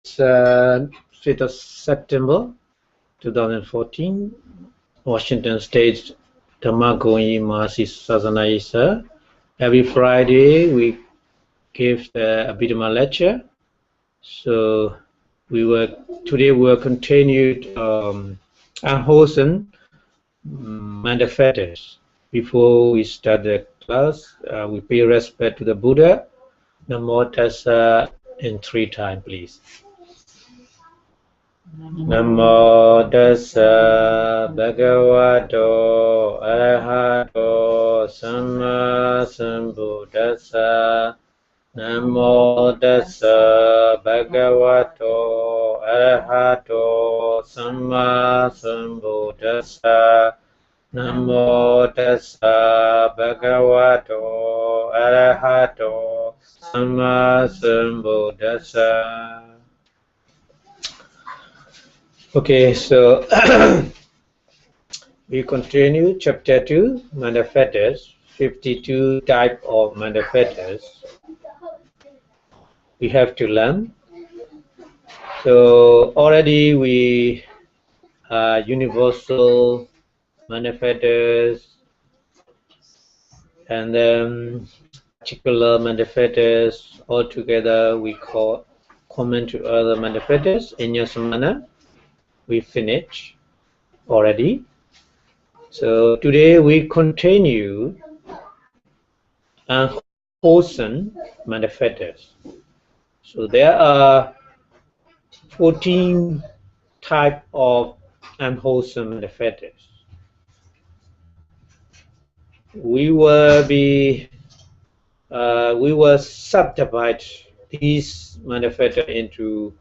5th of September 2014, Washington State Dhamma Mahasi Sasana Isa. Every Friday we give the Abhidhamma Lecture. So today we will continue unwholesome manifestos. Before we start the class, we pay respect to the Buddha. Namo Tassa in 3 times, please. Namo Tassa Bhagavato Arahato Samma Sambuddhassa. Namo Tassa Bhagavato Arahato Samma Sambuddhassa. Namo Tassa Bhagavato Arahato Samma Sambuddhassa. Okay, so we continue chapter 2, manifestos, 52 type of manifestos we have to learn. So already we universal manifestos and then particular manifestos altogether we call common to other manifestos in Yasamana. We finish already. So today we continue unwholesome manifestos. So there are 14 types of unwholesome manifestos. We will subdivide these manifestos into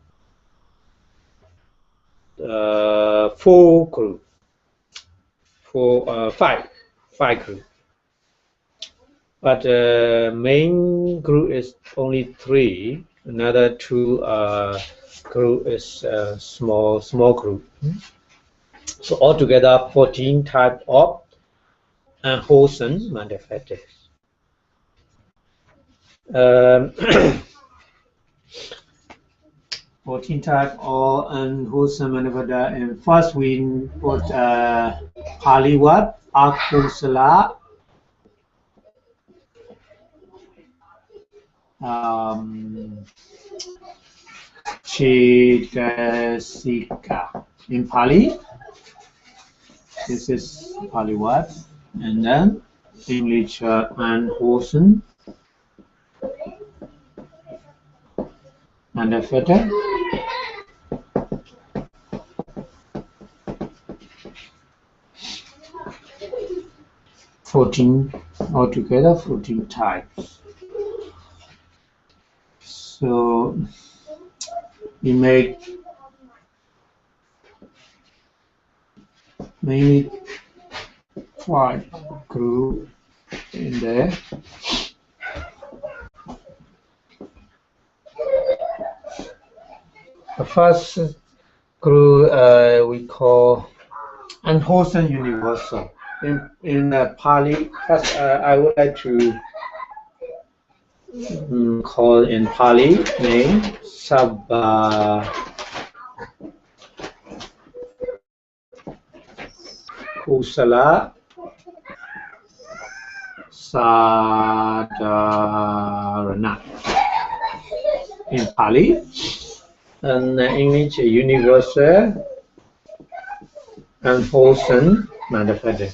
5 groups. But main group is only 3. Another 2 group is small group. So altogether 14 types of unwholesome manifestos. 14 types of unwholesome manifestos. And first we put Pali word akusala, Chetasika. In Pali, this is Pali word, and then English unwholesome manifesto. Altogether 14 types. So we make mainly 5 groups in there. The first group we call unwholesome universal. In Pali, first, I would like to call in Pali name Sabba Kusala Sadharana in Pali, and English universal unwholesome manifesto.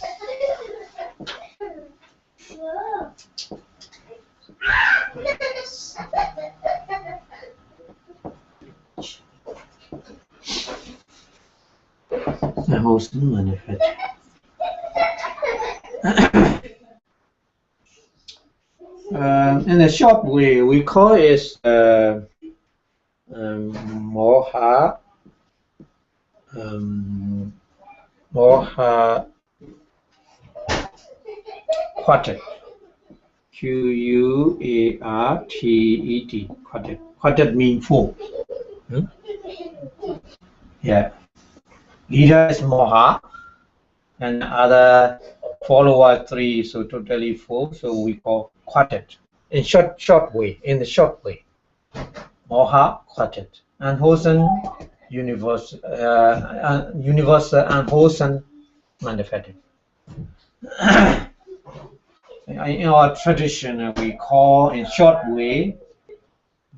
Unwholesome manifesto. In a short way, we call it Moha Quartet. Quartet. Quartet means 4. Yeah. Leader is Moha, and other follower 3, so totally 4. So we call quartet. In the short way. Moha quartet. unwholesome universal unwholesome manufacturing. In our tradition, we call in short way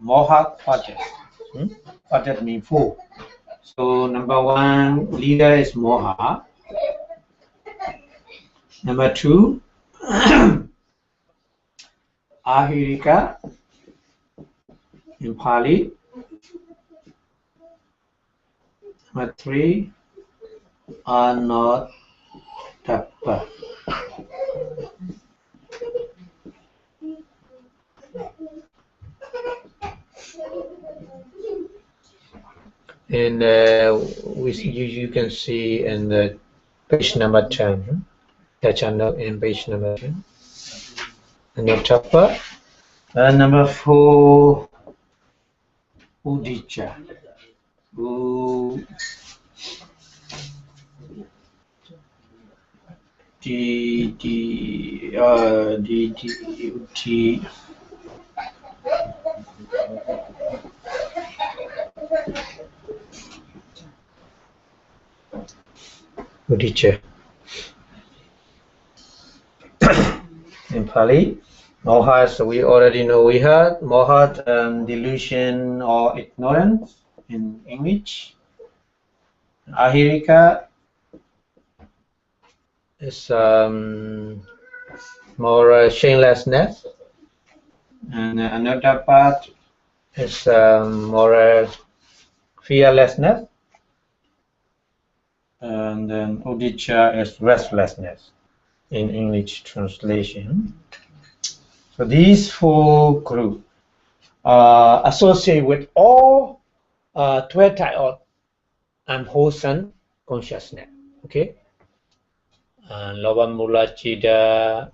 Moha Project. Project means four. So number one leader is Moha. Number two, Ahirika in Pali. Number three, Anodappa. And you can see in the page number 10, the channel in page number 10. Anodappa. Number four, Udija. Udija. In Pali, Moha, so we already know we had Moha, delusion or ignorance in English. Ahirika is more shamelessness, and another part is more fearlessness, and then Udija is restlessness in English translation. So these four groups associate with all 12 types of unwholesome consciousness. Okay, Loba Mula Chita,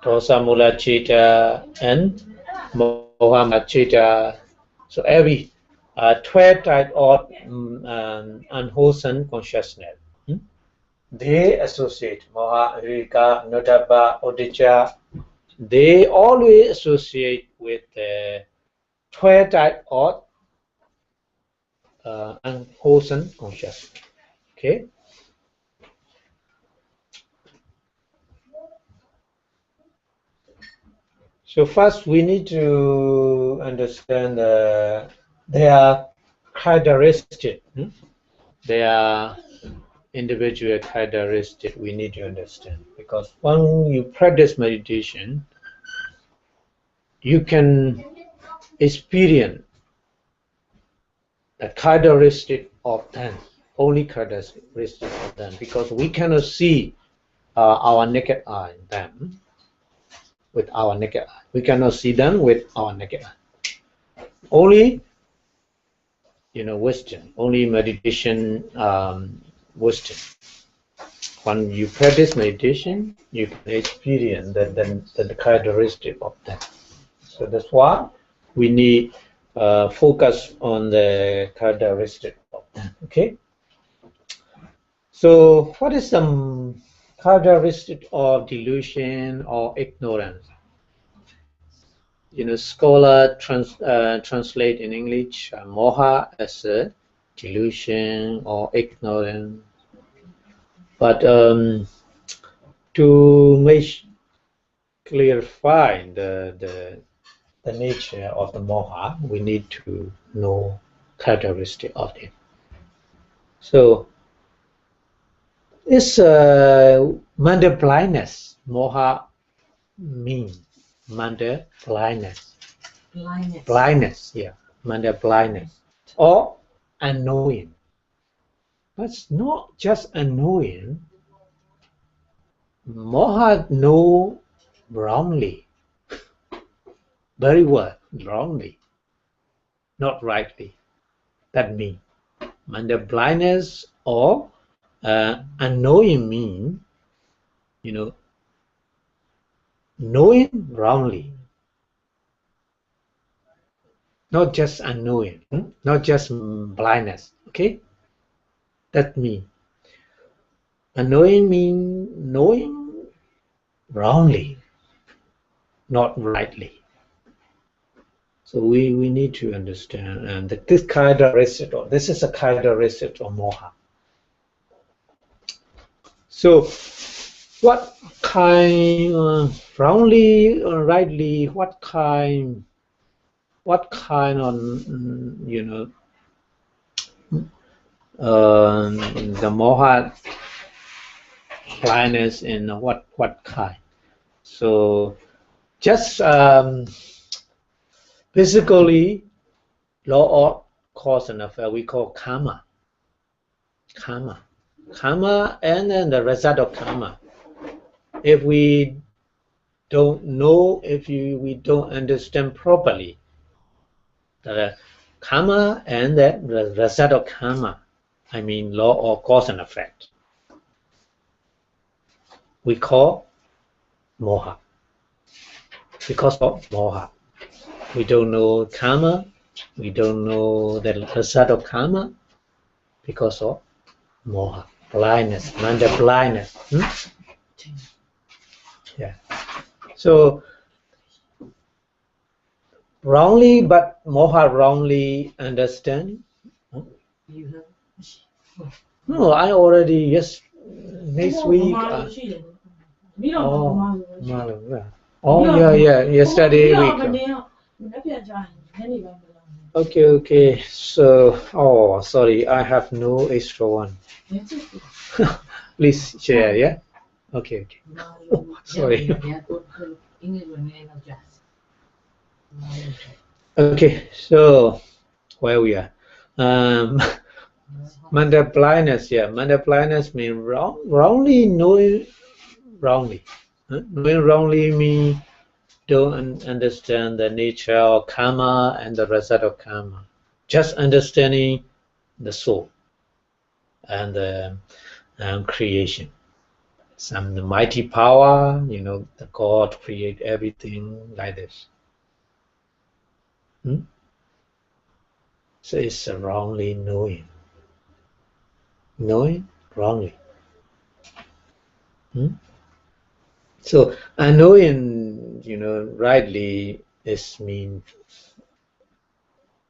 Dosa Mula Chita, and Moha Chita. So every 12 types of unwholesome consciousness. They associate Moha, Rika, Nodabba, Udija. They always associate with the 12 types of unwholesome consciousness. Okay. So first we need to understand their characteristic. Their individual characteristic we need to understand, because when you practice meditation, you can experience the characteristic of them, only characteristic of them, because we cannot see our naked eye them with our naked eye. We cannot see them with our naked eye. Only wisdom, only meditation wisdom. When you practice meditation, you can experience the characteristic of that. So that's why we need focus on the characteristic of that. Okay. So what is some characteristic of delusion or ignorance? Scholar translate in English moha as a delusion or ignorance. But to make clarify the nature of the moha, we need to know characteristic of it. So it's mental blindness. Moha means mental blindness. Blindness, yeah, mental blindness or unknowing. But it's not just unknowing. Moha know wrongly, very well, wrongly, not rightly. That means mental blindness or unknowing means, knowing wrongly, not just unknowing, not just blindness. Okay, that means unknowing means knowing wrongly, not rightly. So we need to understand, and this characteristic, or this is a characteristic of moha. So, what kind, wrongly or rightly, what kind of, the moha blindness in what kind? So, just basically, law of cause and effect we call karma, and then the result of karma. If we don't know, if we don't understand properly the karma and the result of karma, I mean law of cause and effect, we call moha. Because of moha, we don't know karma, we don't know the result of karma, because of moha, blindness, manda blindness. Yeah. So wrongly, but moha wrongly understand. No, I already, yes, next week. Yeah, yesterday week. Okay. So, sorry, I have no extra one. Please share, yeah? Okay. Sorry. Okay, so where we are? Manda blindness, yeah. Manda blindness means wrongly knowing wrongly. Knowing wrongly means don't understand the nature of karma and the result of karma. Just understanding the soul and the creation. Some mighty power, the God create everything like this. So it's wrongly knowing wrongly. So knowing, rightly is mean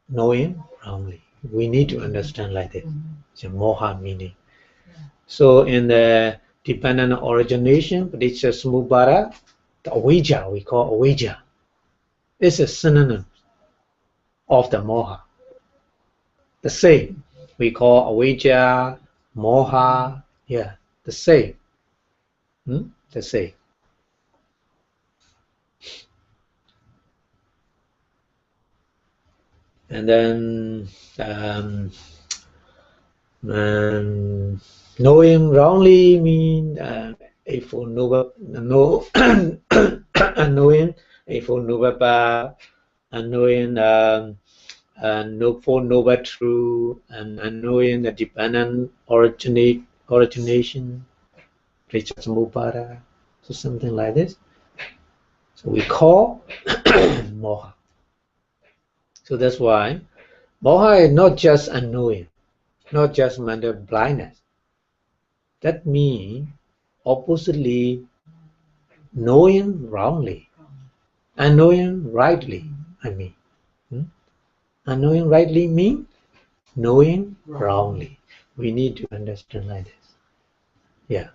knowing wrongly. We need to understand like that. It's a moha meaning. So in the dependent origination, paticca samuppada, the avijja, we call avijja, is a synonym of the moha. The same, we call avijja, moha, yeah, the same. The same. And then knowing wrongly means unknowing unknowing no for noble true, and unknowing the dependent origination, paticca samuppada, so something like this. So we call moha. So that's why moha is not just unknowing, not just mental blindness. That means oppositely knowing wrongly, unknowing rightly. Unknowing rightly means knowing wrongly. We need to understand like this. Yeah.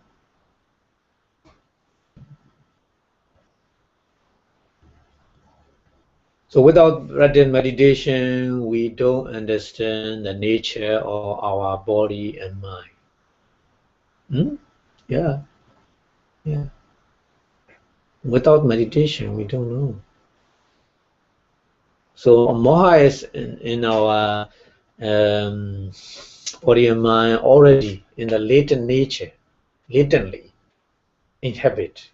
So without meditation, we don't understand the nature of our body and mind. Yeah. Without meditation, we don't know. So moha is in our body and mind already in the latent nature, latently inhabit.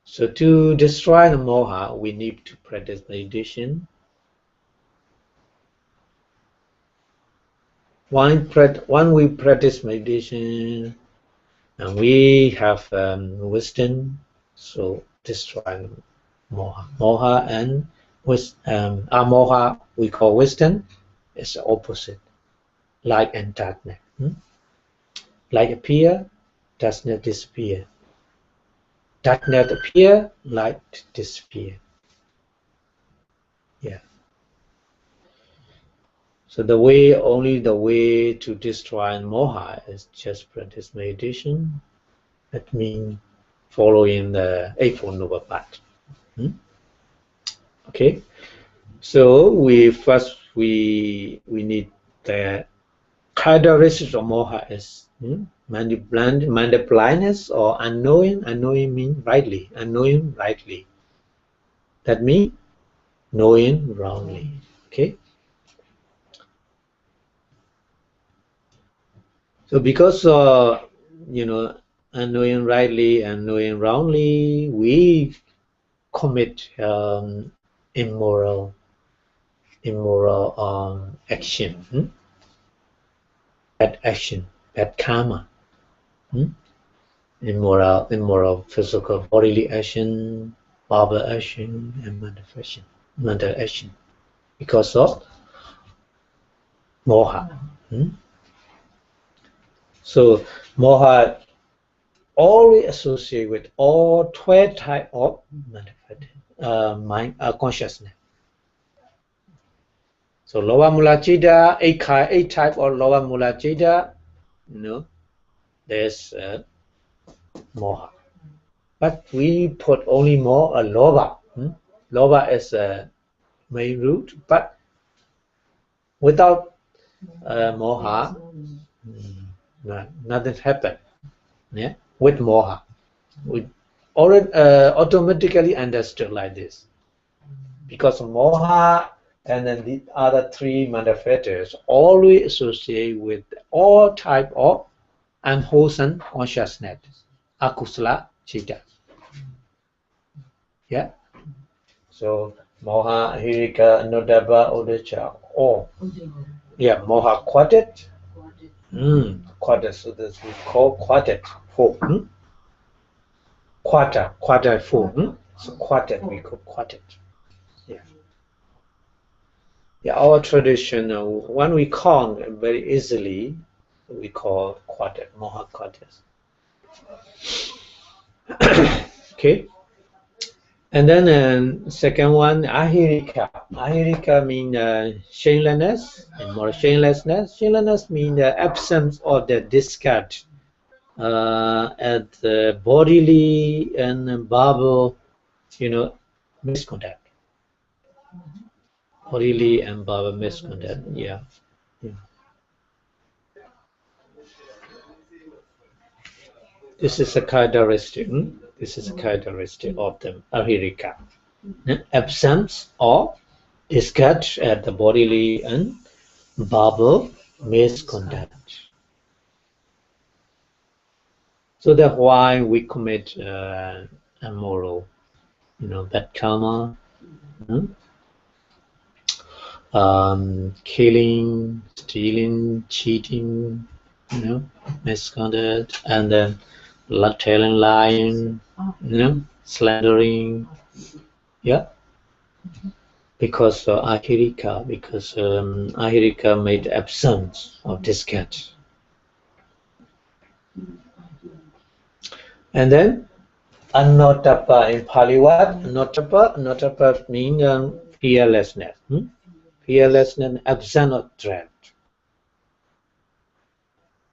So to destroy the moha, we need to practice meditation. When we practice meditation, and we have wisdom, so destroy moha. Moha and moha we call wisdom is the opposite, light and darkness. Light appear, darkness disappear. Darkness appear, light disappear. Yeah. So only the way to destroy moha is just practice meditation. That means following the Eightfold Noble Path. Okay. So we need the characteristics of moha is mind blindness or unknowing. Unknowing means rightly. Unknowing rightly. That means knowing wrongly. Okay. So because unknowing rightly and knowing wrongly, we commit immoral action, bad action, bad karma, immoral physical bodily action, verbal action, and mental action, because of moha. So moha always associate with all 12 type of mind consciousness. So lower mula citta, eight type of lower mula citta, there's moha. But we put only more a loba. Loba is a main root, but without moha, nothing happen. Yeah, with moha, we already automatically understood like this, because moha and then the other three manifestors always associate with all type of unwholesome consciousness, akusala citta. Yeah. So moha, ahirika, anodabba, uddhacca, all. Yeah, moha quartet. Quartet. So this we call quartet 4. Quarter 4. So quartet we call quartet. Yeah. Yeah, our tradition, when we count very easily, we call quartet, moha quartet. Okay. And then second one, ahirika. Ahirika means shamelessness, and more shamelessness. Shamelessness means the absence of the discard at the bodily and verbal, misconduct. Bodily and verbal misconduct. Yeah. This is a characteristic. This is a characteristic of the ahirika. Absence of discard at the bodily and verbal misconduct. So that's why we commit immoral, bad karma, killing, stealing, cheating, misconduct, and then telling, lying, slandering. Yeah. Because ahirika, ahirika made absence of discard. And then anotapa in Pali what? Anotapa means fearlessness. Fearlessness, absence of dread.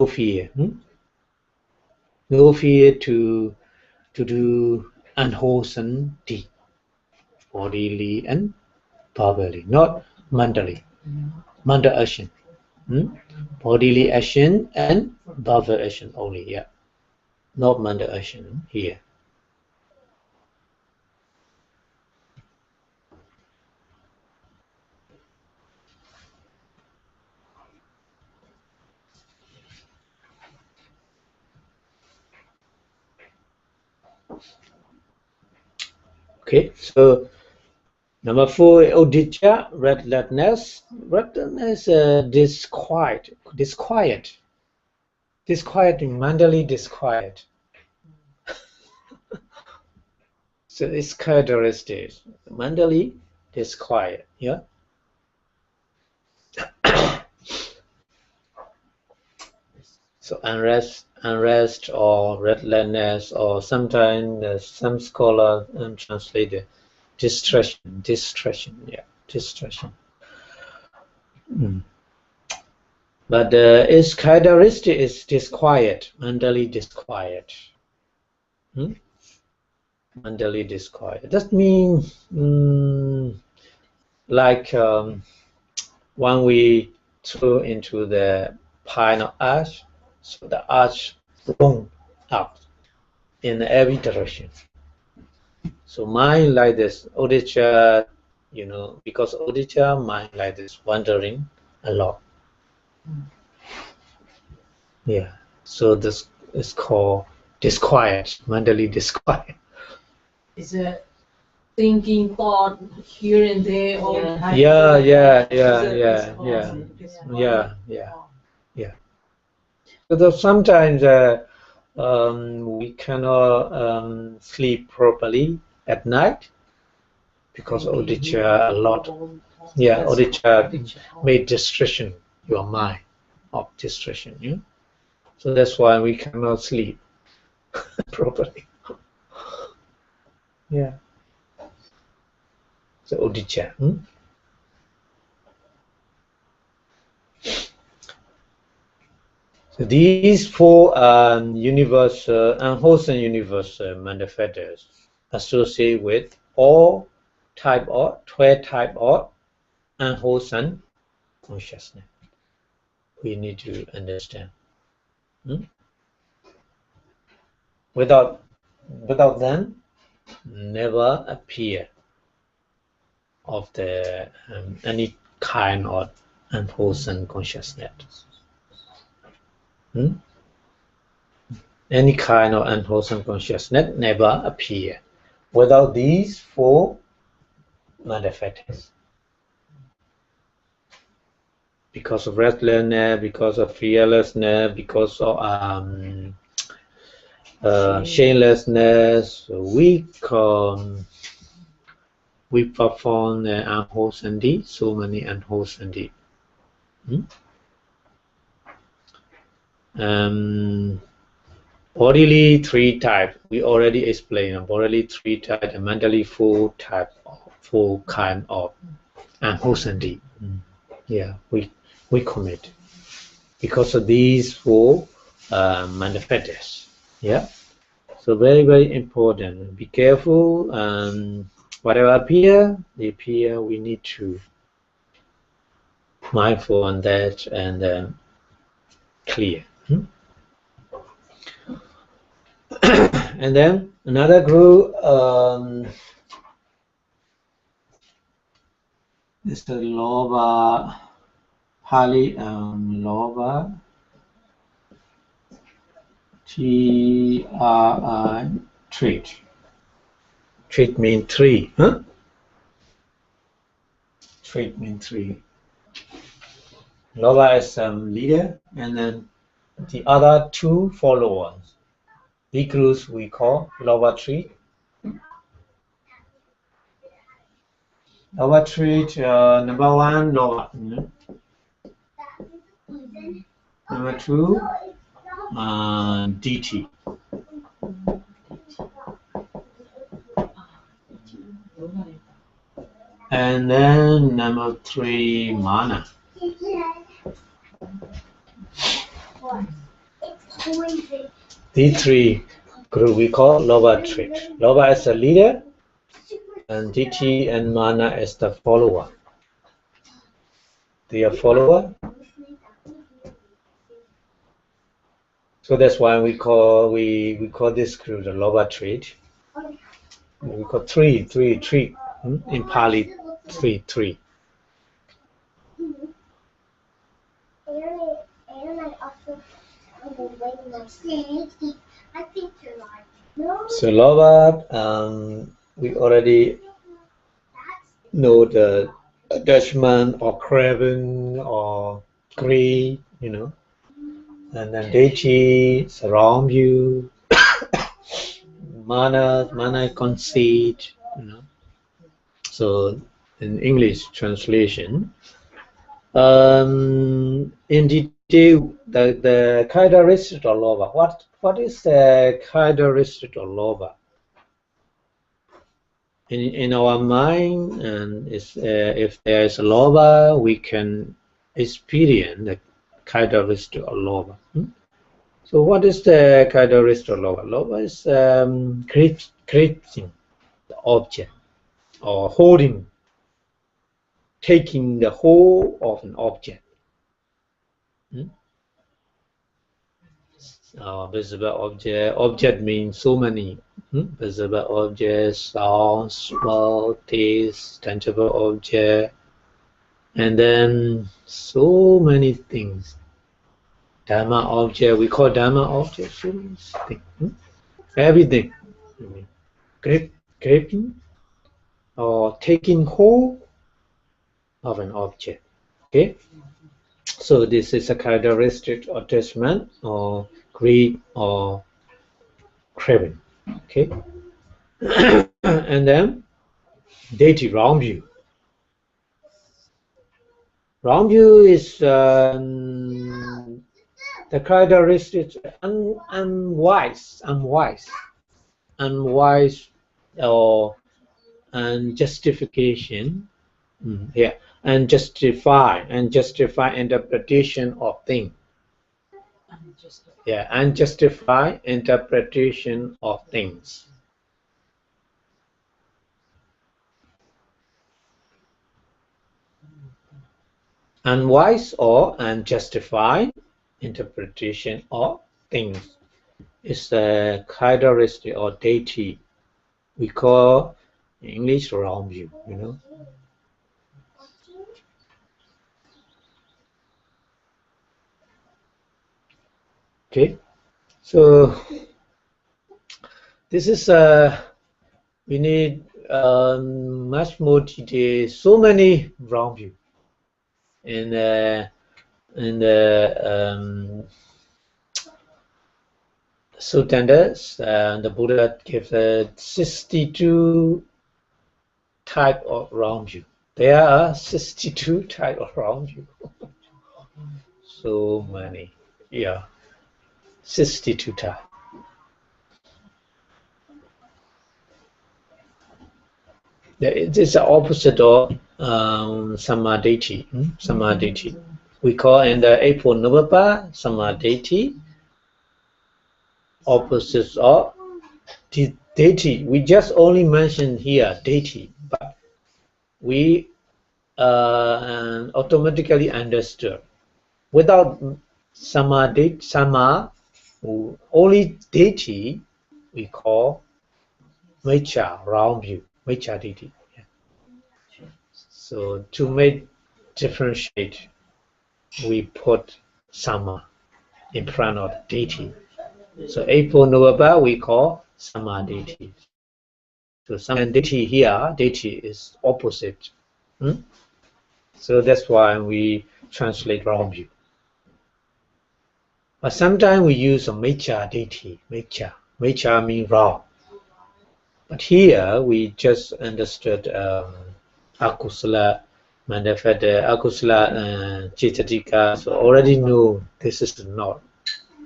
No fear. No fear to do unwholesome deed, bodily and verbally, not mentally. Mental action. Bodily action and verbal action only, yeah. Not mental action here. Okay, so number 4, uddhacca, restlessness. Restlessness, disquiet, mentally disquiet. So it's characteristic, mentally disquiet. Yeah. So unrest or restlessness, or sometimes some scholars translate distraction. Yeah, distraction. But its characteristic is disquiet, mentally disquiet. Mentally disquiet. That means like when we threw into the pile of ash, so the ash blown up in every direction. So mind like this, odisha, you know, because odisha, mind like this, wandering a lot. Yeah. So this is called disquiet, mentally disquiet. Is it thinking thought here and there? Yeah. So sometimes we cannot sleep properly at night because odisha a lot. Yeah, odisha made distraction your mind of distraction. Yeah? So that's why we cannot sleep properly. Yeah. So odisha. So these four universal unwholesome universal manifestors associate with all 12 type of unwholesome consciousness. We need to understand. Without them, never appear of the any kind of unwholesome consciousness. Any kind of unwholesome consciousness never appear without these four manifestors. Because of restlessness, because of fearlessness, because of shamelessness, we perform the unwholesome deeds, so many unwholesome deeds. Bodily 3 types. We already explained. Bodily 3 types, and mentally 4 types, 4 kind of unwholesome deeds. Yeah, we commit because of these 4 manifestors. Yeah. So very, very important. Be careful. Whatever appear, we need to mindful on that and clear. And then another group is the Lova, Pali Lova, T-R-I, trait. Trait means 3. Trait means 3. Lova is leader, and then the other 2 followers. The groups we call Lova trait. Lova trait, number 1, Lova. Number 2, DT. And then number 3, Mana. These 3 groups we call Lova trait. Lova is the leader, and DT and Mana is the follower. They are follower. So that's why we call this group the Lova trait. We call 3 in Pali 3. So Lova, we already know the attachment or craving or greed, you know, and then Dechi surround you, mana conceit, you know. So in English translation, in detail, the characteristic of Lova. What is the characteristic of Lova? in our mind, and if there is a loba, we can experience the characteristic of loba. So what is the characteristic of loba? Loba is grasping the object or holding, taking the whole of an object. Visible object. Object means so many. Visible objects, sound, smell, taste, tangible object, and then so many things. Dharma object, we call Dharma object, so many things. Everything. Grasping or taking hold of an object. Okay. So this is a characteristic of attachment or greed or craving. Okay. And then deity, wrong view. Wrong view is the characteristic unwise or unjustification. Yeah, unjustify interpretation of things. Yeah, unjustified interpretation of things. Unwise or unjustified interpretation of things is a characteristic or deity we call in English wrong view. Okay, so this is we need much more detail. So many wrong view in the Suttandas. The Buddha gives 62 type of wrong view. There are 62 type of wrong view. So many, yeah, 62 type. It is the opposite of samadhi. Samadhi. We call in the Abhidhamma samadhi. Opposites of deity. We just only mentioned here deity, but we automatically understood. Without samadhi, only deity, we call Mecha, round view, Mecha deity. Yeah. So to make differentiate, we put sama in front of deity. So Abhidhamma we call samadhi. So samadhi here, deity is opposite. So that's why we translate wrong view. But sometimes we use a mecha deity. Mecha means wrong. But here we just understood akusala manifesta, akusala chitatika. So already know this is not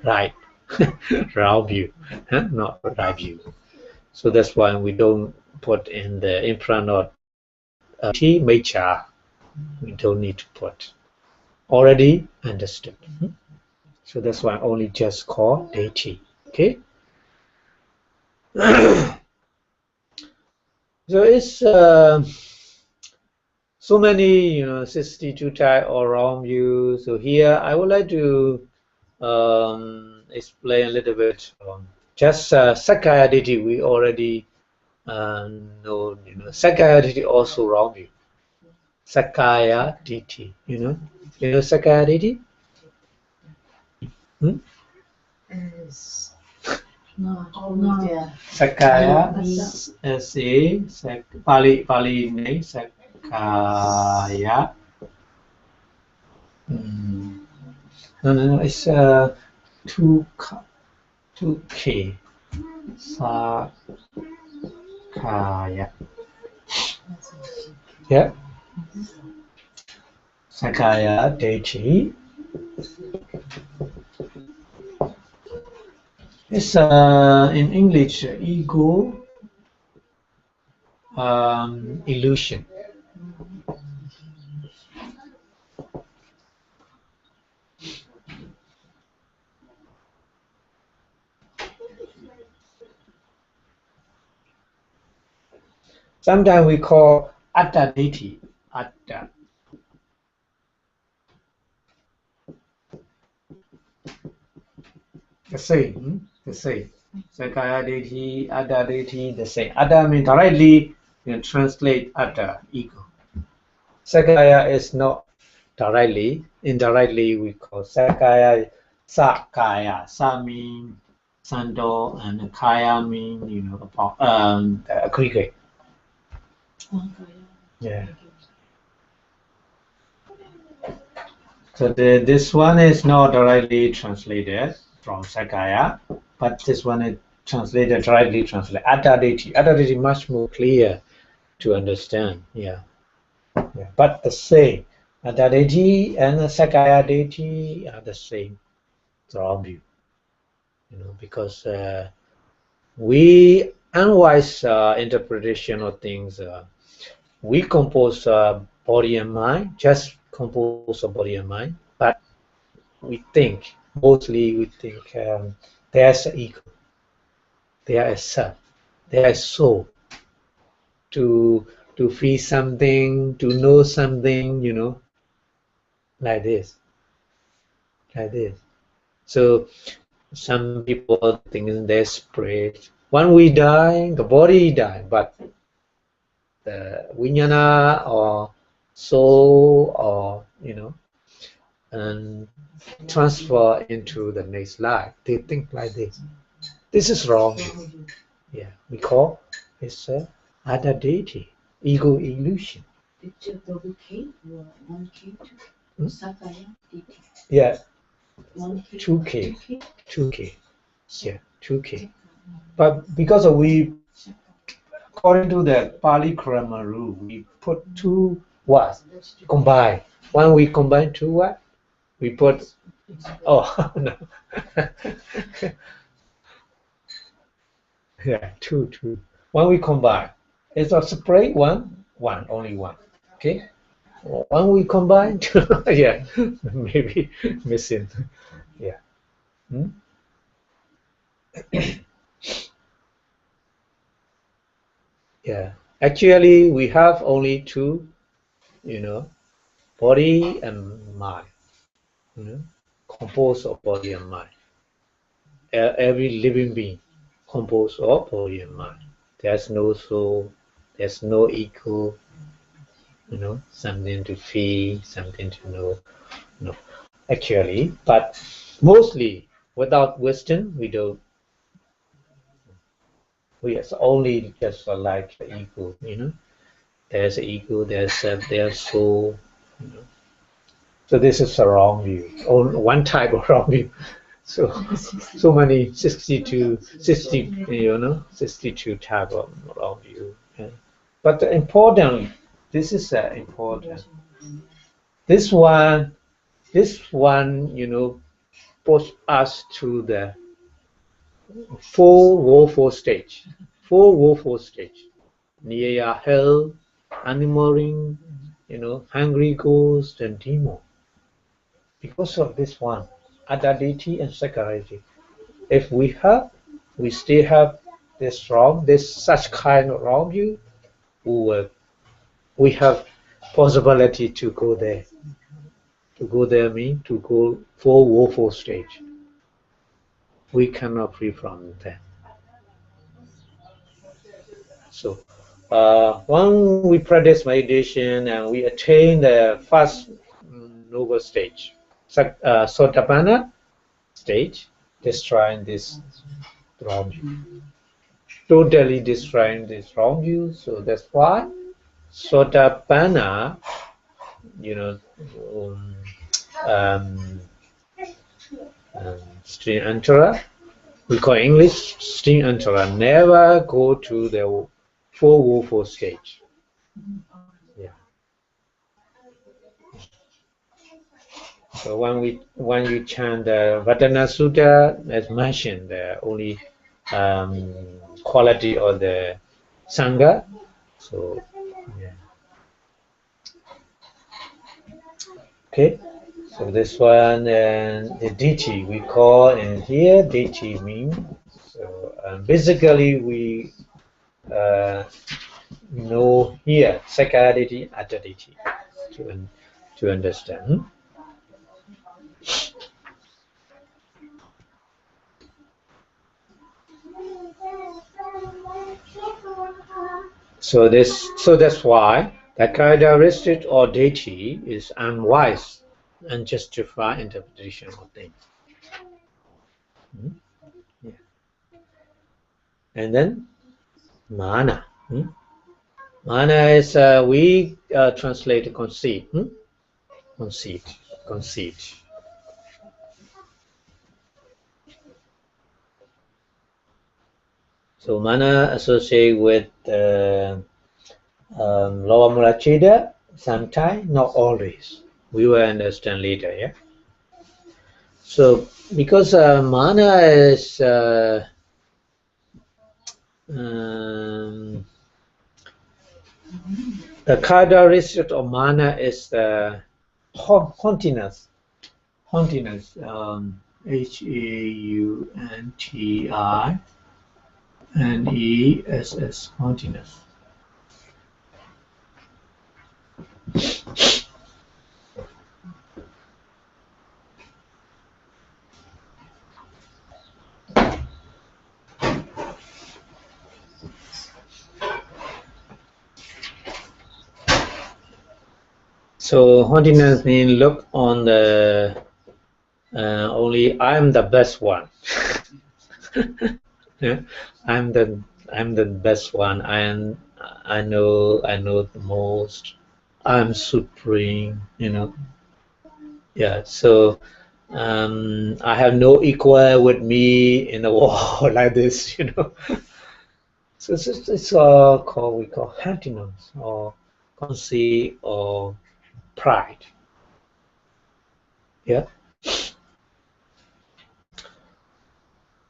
right. Wrong view, not right view. So that's why we don't put in front of T mecha. We don't need to put. Already understood. So that's why I only just call deity. Okay. So it's so many, 62 type or wrong view. So here I would like to explain a little bit. Just Sakaya deity we already know. Sakaya deity also wrong view. Sakaya deity. You know Sakaya deity? No. Sakaya Pali name Sakaya. No, it's 2K. Sakaya. Yeah. Sakaya deity. It's in English ego illusion. Sometimes we call atta deity, atta. The same, the same. Sakaya deity, atta deity, the same. Atta means directly you translate atta, ego. Sakaya is not directly, indirectly we call Sakaya, Sakaya. Sa means sando and Kaya means, you know, aggregate. Yeah. So this one is not directly translated from Sakaya, but this one is translated directly translated. Atta deity. Atta deity much more clear to understand. Yeah. Yeah. But the same. Atta deity and Sakaya deity are the same from view. You know, because we unwise interpretation of things. We compose body and mind, just compose of body and mind, but we think, mostly we think there's an ego, there is self, there is soul, to feel something, to know something, you know, like this. So some people think there's spirit. When we die, the body die, but the vijnana or soul or, you know, and transfer into the next life. They think like this. This is wrong. Yeah, we call it's other deity, ego illusion. Yeah, 2K, 2K, yeah, 2K. But because we, according to the Pali grammar rule, we put two words combine. When we combine two words, we put, oh no. Yeah, two. When we combine, it's a separate one, only one. Okay. When we combine, yeah, maybe missing. Yeah. Hmm? Yeah. Actually, we have only two, you know, body and mind. You know, composed of body and mind. Every living being composed of body and mind. There's no soul. There's no ego. You know, something to feel, something to know. No, actually, but mostly without wisdom, we don't. We are only just like the ego, you know. There's ego, there's self, there's soul. You know. So this is a wrong view. Only one type of wrong view. So many 62, 60, you know, 62 type of wrong view. Yeah. But the important, this is important. This one, you know, push us to the four woeful stage. Four woeful stage. Near hell, animal ring, you know, hungry ghost and demon. Because of this one, adality and security. If we still have this such kind of wrong view, we have possibility to go there. To go there means to go for woeful stage. We cannot free from that. So when we practice meditation and we attain the first noble stage, Sotapanna stage, destroying this wrong view, totally destroying this wrong view. So that's why Sotapanna, you know, um, stream enterer, we call English stream enterer, never go to the four woeful stage. Yeah. So when you chant the Vadana Sutta, as mentioned, the only quality of the Sangha, So yeah. Okay. So this one and the DT we call in here DT mean. So basically we know here secondary after DT to understand. So that's why the characteristic or deity is unwise and justified interpretation of things. Yeah. And then mana. Mana is we translate conceit. Conceit. So mana associated with Lower Mulachida, sometimes, not always. We will understand later, yeah? So, because mana is the characteristic of mana is the haughtiness. Haughtiness, H-A-U-N-T-I-N-E-S-S, haughtiness. So haughtiness means look on the only I'm the best one. Yeah? I'm the best one. I know the most. I'm supreme. You know. Yeah. So I have no equal with me in the world like this. You know. So it's called we call haughtiness or conceit or pride. Yeah.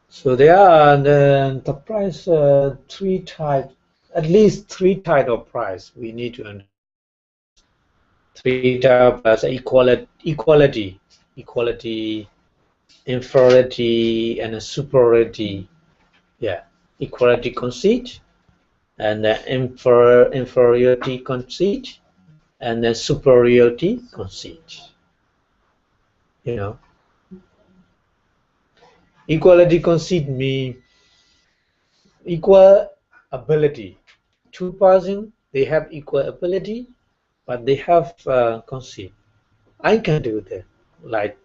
So there are the price three types, at least three types of price we need to understand. Three types as equality, inferiority, and superiority. Yeah, equality conceit, and inferiority conceit, and then superiority conceit. You know, equality conceit means equal ability. Two persons, they have equal ability, but they have conceit. I can do that, like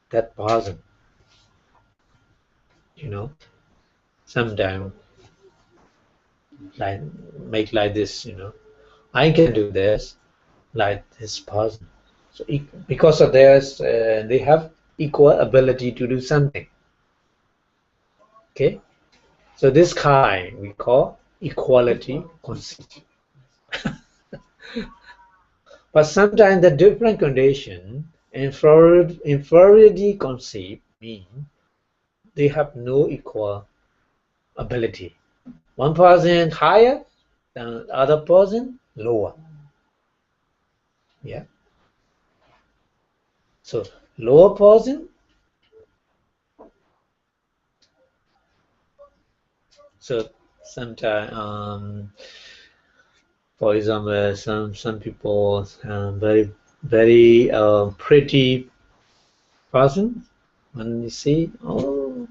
that person. You know, sometimes like make like this. You know, I can do this, like this person. So because of this, they have equal ability to do something. Okay, so this kind we call equality conceit. But sometimes the different condition inferiority conceit mean they have no equal ability. One person higher than the other person lower. Yeah. So lower person. So sometimes, for example, some people very pretty person. When you see, oh,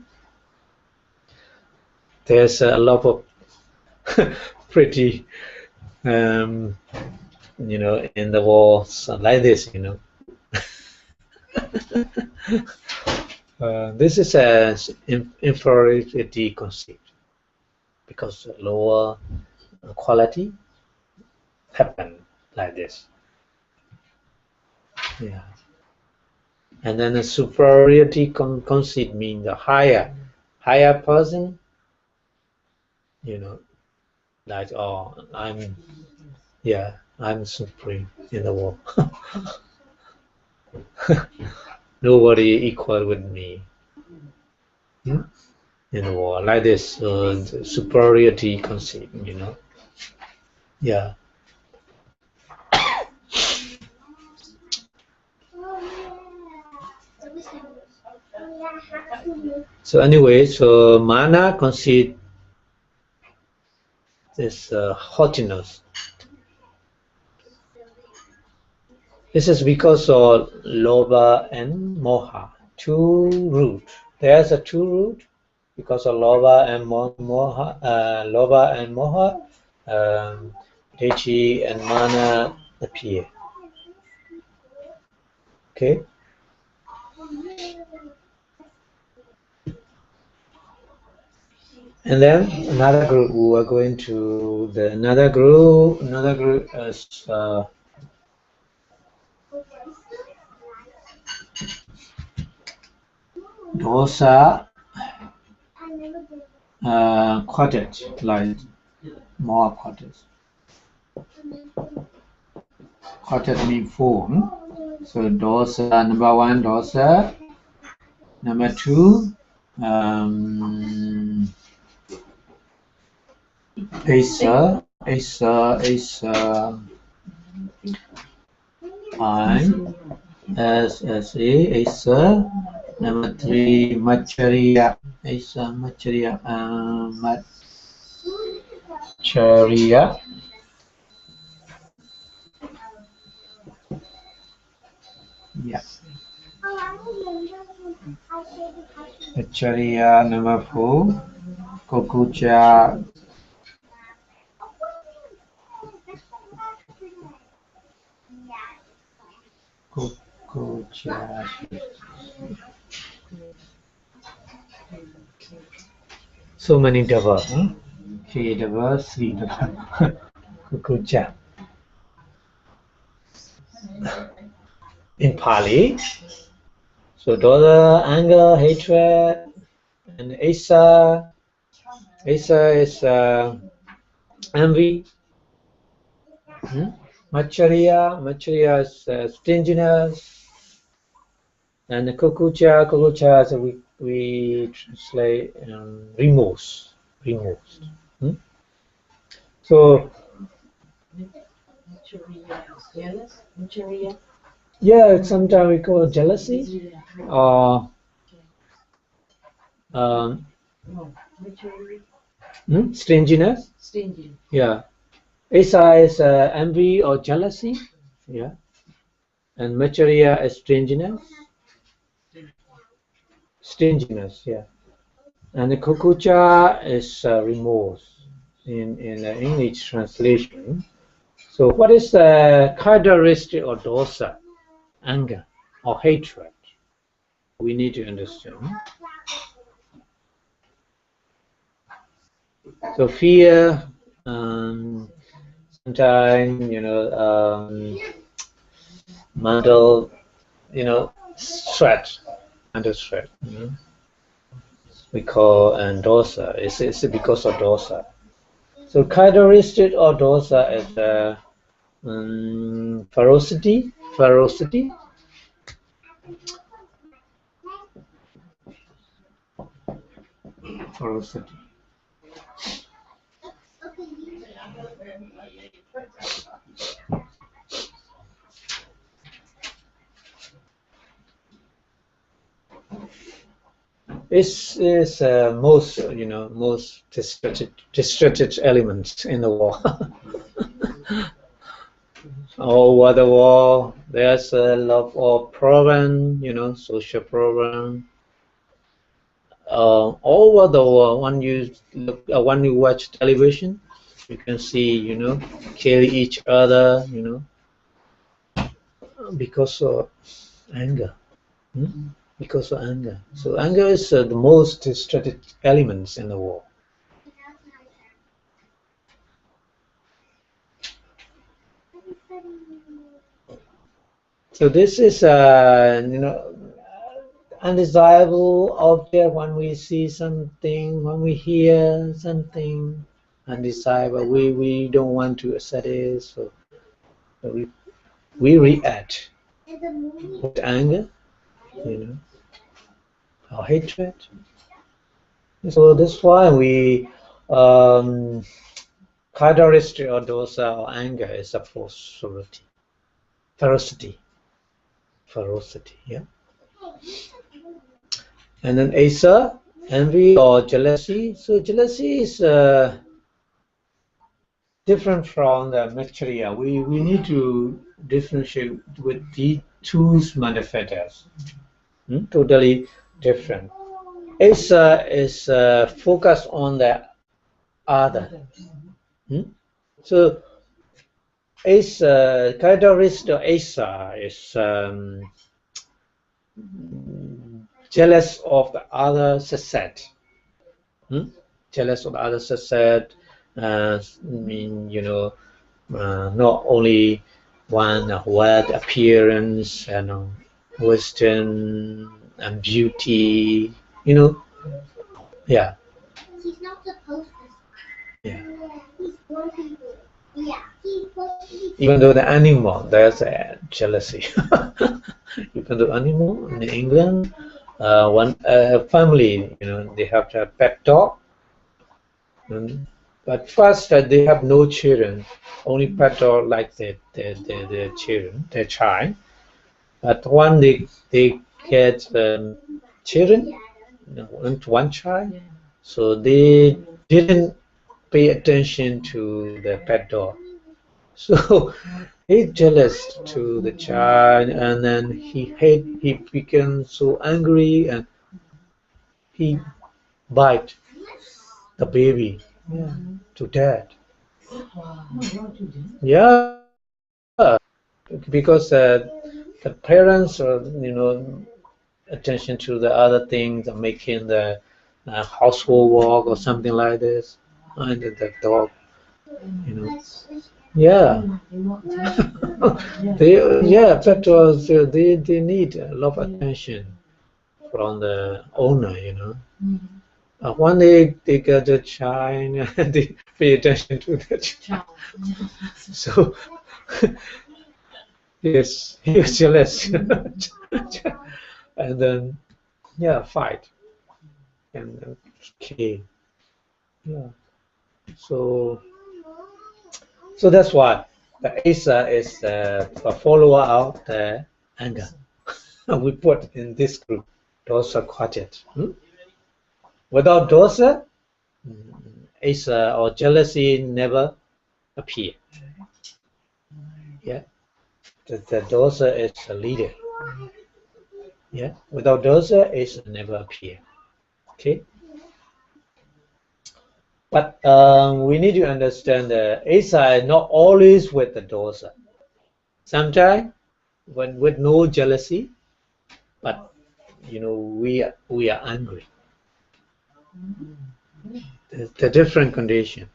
there's a lot of pretty, you know, in the walls like this, you know. This is an inferiority conceit because lower quality happen like this. Yeah. And then the superiority conceit means the higher person, you know, like, oh, I'm supreme in the world. Nobody equal with me in the world, like this superiority conceit, you know. Yeah. So anyway, so mana concedes this haughtiness. This is because of lobha and moha, two root. There's a two root because of lobha and moha. Lobha and moha, dechi and mana appear. Okay. And then another group, we are going to the another group is dosa quartet, like more quartet. Quartet means form. So dosa, number one dosa, number two Asa, I, SSA, Asa. Number three, Machariya, Asa, Machariya, Machariya. Yeah. Machariya, number four, Kokucha. So many double, huh? 3 double, 3 double. Kukucha. In Pali, so dosa, anger, hatred, and Asa is envy. Machariya is stinginess. And the Kukucha is we translate remorse. So yeah, sometimes we call it jealousy or stinginess. Yeah, Asa is envy or jealousy. Yeah, and Machariya is stinginess. Yeah, and the Kukucha is remorse in English translation. So what is the characteristic of dosa? Anger or hatred? We need to understand. So fear, sometimes mental, threat, under threat. We call and dosa. It's because of dosa. So characteristic of dosa is ferocity. Ferocity. It's most destructive element in the war. All over the world, there's a lot of problem, social problem. All over the world, when you watch television, you can see, kill each other, because of anger. Because of anger. So anger is the most destructive elements in the war. So this is undesirable object when we see something, when we hear something undesirable. We don't want to accept it, so we react with anger, or hatred. So that's why we characteristic of dosa or anger is a ferocity, yeah. And then asa, envy or jealousy. So jealousy is different from the material. We need to differentiate with these two manifestors. Totally different. Asa is focused on the other. So asa, characteristic of asa is jealous of the other success. Jealous of the other success. Not only one word appearance and wisdom and beauty. Yeah. He's not supposed to. Yeah. He's one people. Yeah. Even though the animal, there's a jealousy. Even though animal in England, one family, they have a pet dog. But first, they have no children. Only pet dog like their children, their child. But when they get children, one child, so they didn't pay attention to the pet dog. So he's jealous to the child, and then he became so angry, and he bite the baby to death. Yeah, because the parents are, attention to the other things, making the household work or something like this, and the dog, yeah. Pet dogs, they need a lot of attention from the owner, One they get a child, and they pay attention to the child. So yes, he was jealous. And then fight and okay. Yeah. So that's why the asa is a follower of the anger. We put in this group dosa quartet. Without dosa, asa or jealousy never appear. Yeah, the dosa is a leader. Yeah, without dosa, asa never appear. Okay. But we need to understand the asa is not always with the dosa. Sometimes when with no jealousy, but we are angry. The different condition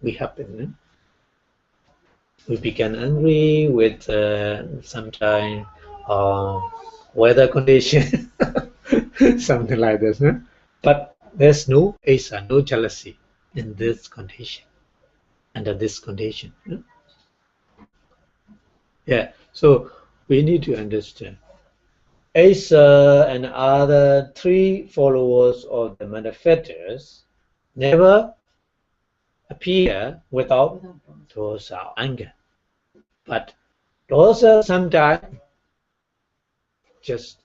we happen. We become angry with sometimes weather condition, something like this. But there's no asa, no jealousy in this condition, under this condition. Yeah, so we need to understand. Asa and other three followers of the manifestors never appear without dosa, anger. But dosa sometimes just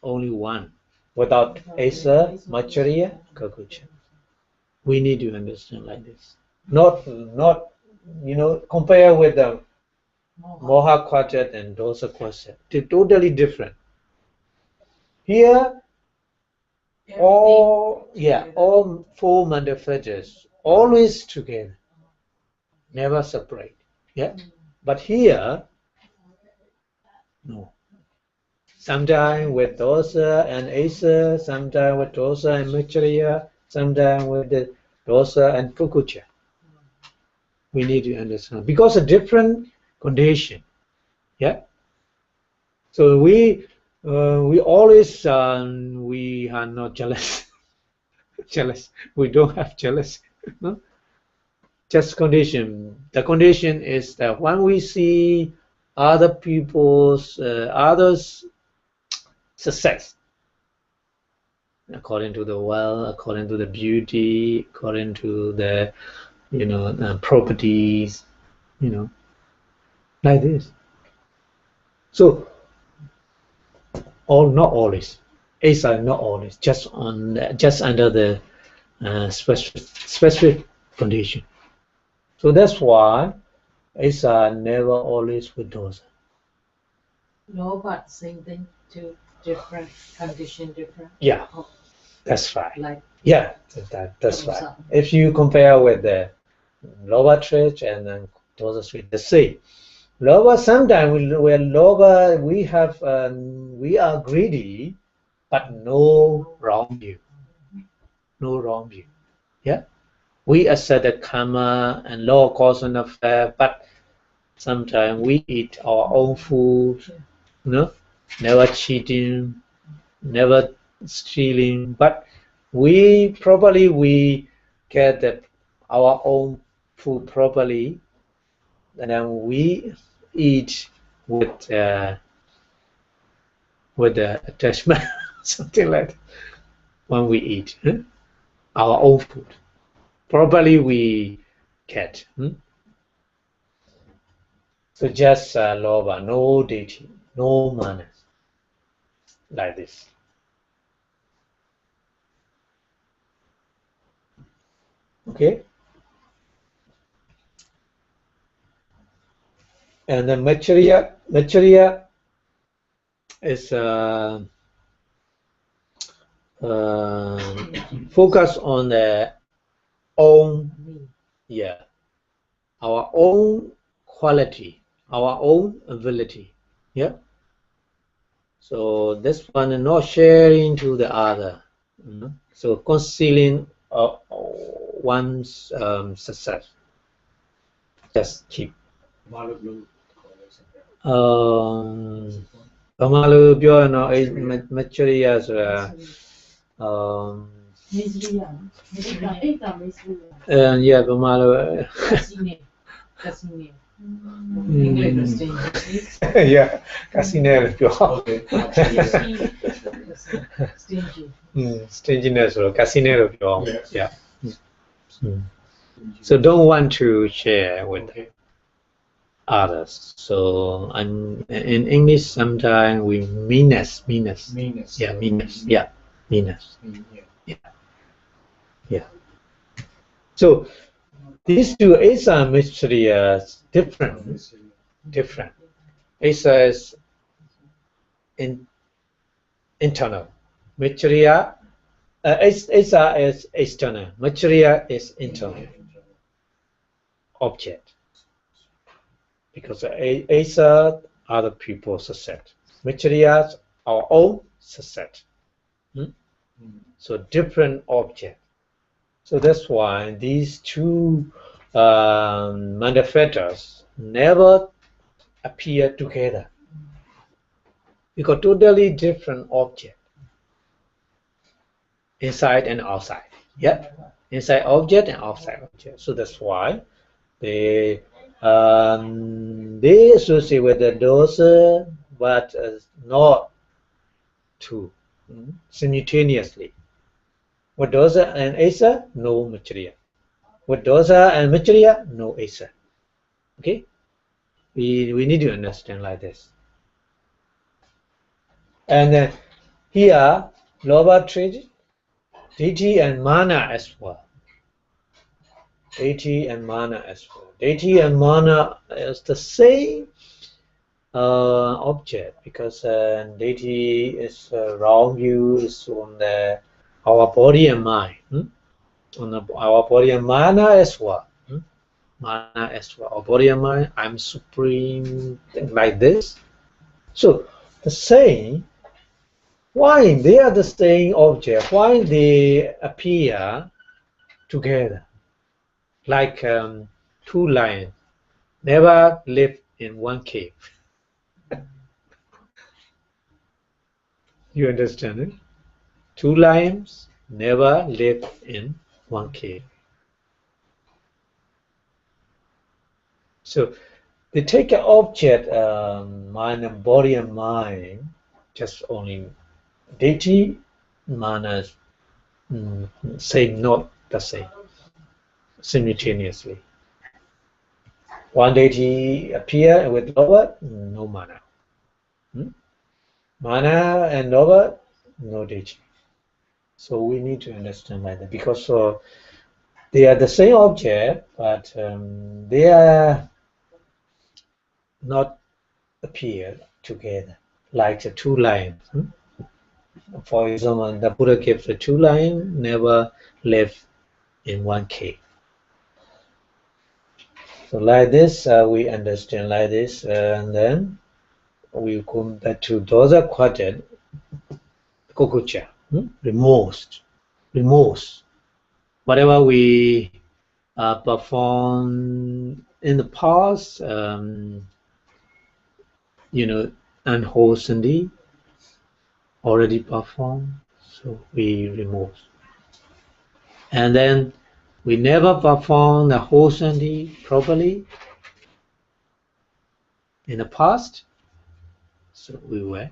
only one. Without asa, machariya, kakucha. We need to understand like this. Not compare with the moha quartet and dosa quartet. They're totally different. Here, all four manifestors always together, never separate. Yeah, but here, no. Sometimes with dosa and asa, sometimes with dosa and machariya, sometimes with the dosa and kukucha. We need to understand because of different condition. Yeah. So we always we are not jealous. Jealous. We don't have jealousy. No? Just condition. The condition is that when we see other people's others' success, according to the wealth, according to the beauty, according to the properties, like this. So not always. A's are not always just under the specific condition. So that's why A's are never always with those. No, but same thing, two different condition, different. Yeah, Oh, that's right. like Yeah, that's right. If you compare with the lower trait and then those three, the same. Lower, sometimes we're lower, we are greedy, but no wrong view. No wrong view. Yeah, we accept the karma and law cause and effect, but sometimes we eat our own food, never cheating, never stealing, but we get our own food properly, and then we eat with the attachment, something like that, when we eat our own food. Probably we get. So just lobha, no deity, no manners, like this. Okay. And then Maitreya is focus on the own, our own quality, our own ability. Yeah. So this one is not sharing to the other. So concealing one's success. Just keep. ဗမာလိုပြောရင်တော့အဲ့ maturity ဆိုတာyeah ဗမာလို yeah casino လို့ပြော stinginess ဆိုတော့ casino လို့ပြော yeah so don't want to share with others. So in English sometimes we meanness. Yeah, meanness. Yeah, meanness. Yeah. So these two Asa and Maitreya is different. Asa is internal. Maitreya, Asa is external. Maitreya is internal object. Because Asa other people's success, Maitreya our own success. So different object. So that's why these two manifestors never appear together. Because totally different object, inside and outside. Yeah, inside object and outside object. So that's why they associate with the dosa, but not two simultaneously. With dosa and Asa, no Maitreya. With dosa and Maitreya, no Asa. Okay, we need to understand like this. And here, Lobha trait, deity and mana as well. Deity and mana as well. Deity and mana is the same object, because deity is wrong view is on our body and mind. On our body and mana as well. Mana as well. Our body and mind, I'm supreme, things like this. So the same. Why they are the same object? Why they appear together? Like two lions never live in one cave. You understand it? Two lions never live in one cave. So they take an object, mind and body and mind, just only deity, mana, same, not the same. simultaneously. One deity appear with lover, no mana. Mana and lover, no deity. So we need to understand like that, because they are the same object, but they are not appear together like the two lines. For example, the Buddha gave the two lines, never live in one cave. So like this, we understand like this, and then we come back to Dosa Quartet, Kokucha, remorse. Whatever we perform in the past, unwholesomely already performed, so we remove. And then we never perform the wholesomely properly in the past, so we were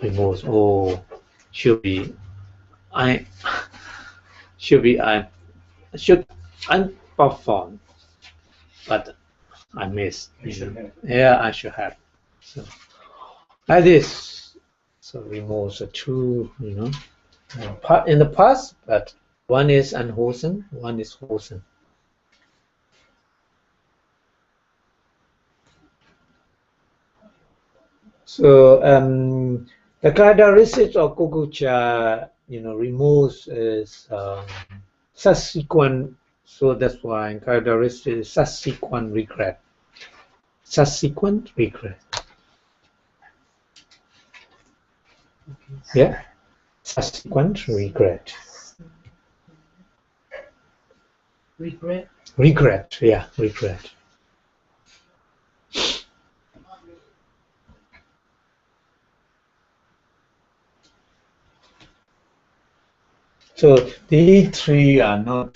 removed. Or should I perform, but I missed. Yeah, I should have. So like this. So remove the two, in the past, but one is unwholesome, one is wholesome. So the characteristics of Kokucha, removes is subsequent. So that's why characteristic is subsequent regret. Subsequent regret. Yeah. Subsequent regret. Regret. Regret. Yeah. Regret. So these three are not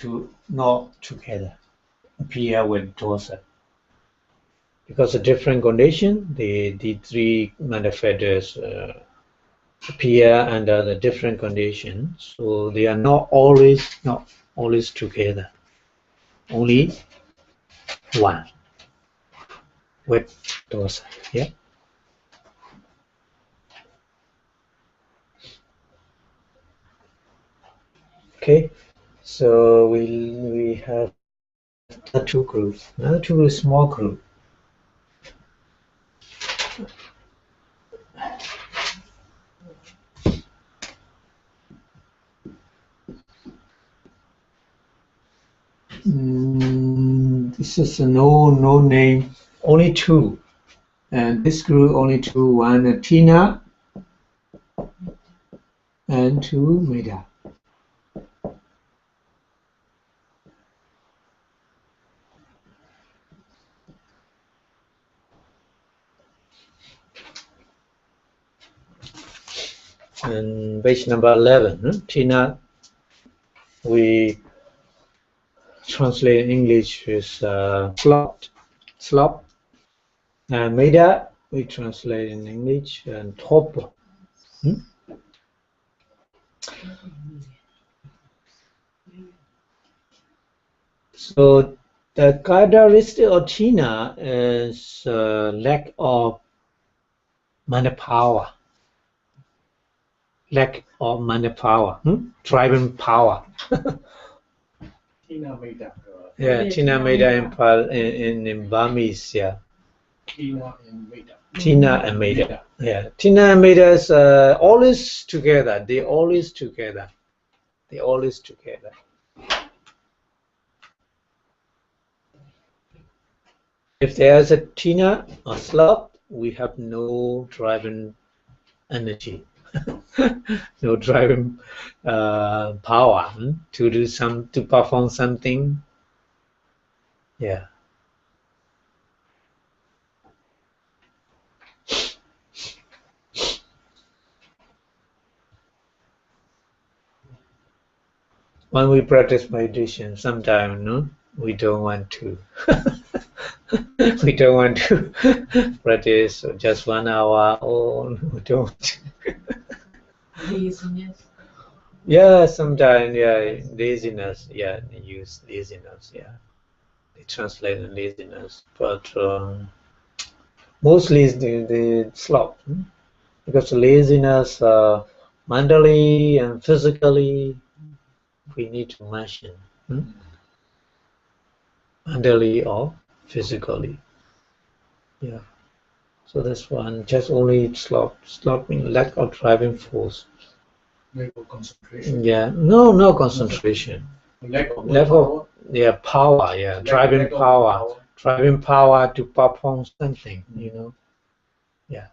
together. Appear with dosa. Because of different condition, the three manifestors appear under the different conditions, so they are not always together. Only one with dosa. Yeah. Okay. So we have another two groups. Another two is small group. This is a no name, only two, and this group only two. One Tina and two Meda. And page number 11, Tina, we translate in English is slop, and Meda we translate in English and top. So the characteristic of Tina is lack of manpower. Lack of manpower, driving power. Tina Meda. Yeah, Tina Meda in Burmese, yeah. Tina and Meda. Tina and Meda. Yeah, Tina and Meda is always together. They always together. They always together. If there's a Tina or slop, we have no driving energy. No driving power to perform something. Yeah. When we practice meditation, sometimes we don't want to. We don't want to practice just 1 hour, or we don't. Laziness. Yeah, sometimes, yeah, laziness, yeah, they use laziness, yeah. They translate in laziness, but mostly it's the sloth, because laziness, mentally and physically, we need to mention, mentally or physically, yeah. So this one, just only sloth. Sloth means lack of driving force. Lack of concentration. Yeah, no concentration. Lack of Level, yeah, power, yeah, driving power, driving power to perform something, yeah, yeah.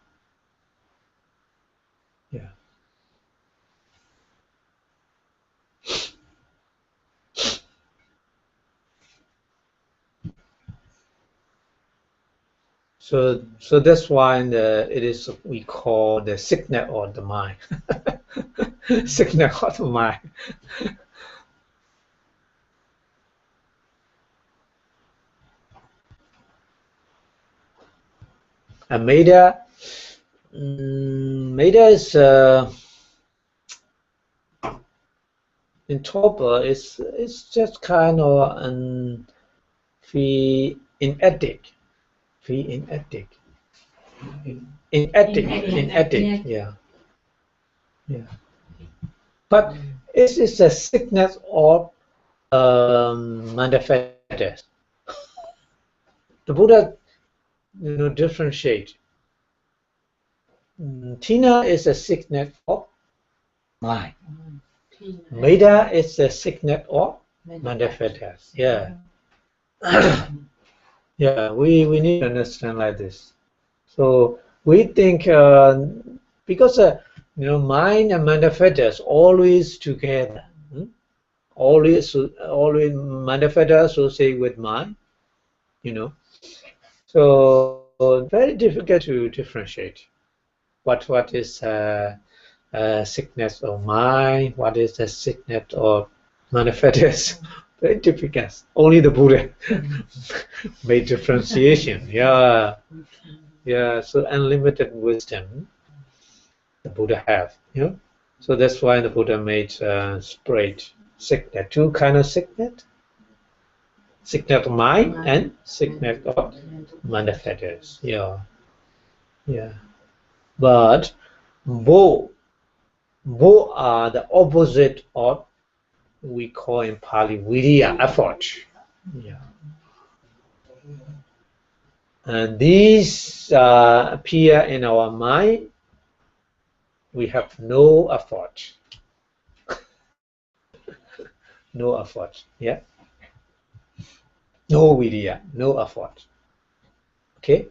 So that's why it is we call the sickness of the mind, sickness of the mind. And Meda is in Topa is just kind of fee in ethic, in ethic, yeah, yeah. But it's a sickness of manifestos. The Buddha, differentiate. Tina is a sickness of mind. Meda is a sickness of manifestos. Yeah. Yeah, we need to understand like this. So we think because mind and manifestos always together. Always manifestos associate with mind. So very difficult to differentiate what is sickness of mind, what is the sickness of manifestos. Very difficult. Only the Buddha made differentiation. Yeah, yeah. So unlimited wisdom the Buddha have. So that's why the Buddha made separate sickness, two kind of sickness. Sickness of mind and sickness of manifestos. Yeah, yeah. But both are the opposite of we call in Pali viriya, effort. Yeah. And these appear in our mind. We have no effort. No effort. Yeah. No viriya, no effort. Okay.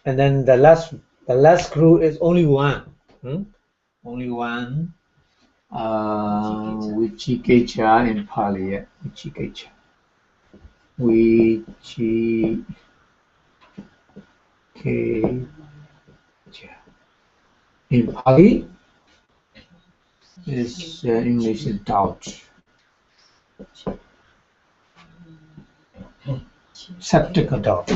And then the last group is only one. Only one. Vichikecha in Pali. Yeah. Vichikecha. In Pali is English is doubt. Skeptical doubt.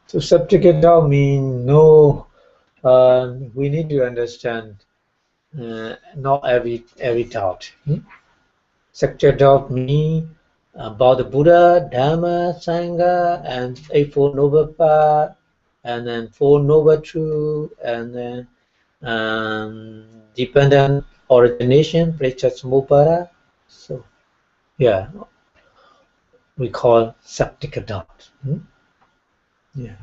So skeptical doubt means no. We need to understand not every doubt. Skeptical doubt means about the Buddha, Dharma, Sangha, and Eightfold Noble Path, and then Four Noble Truths, and then dependent origination, Prechatsamupara. So, yeah, we call skeptical doubt. Yeah,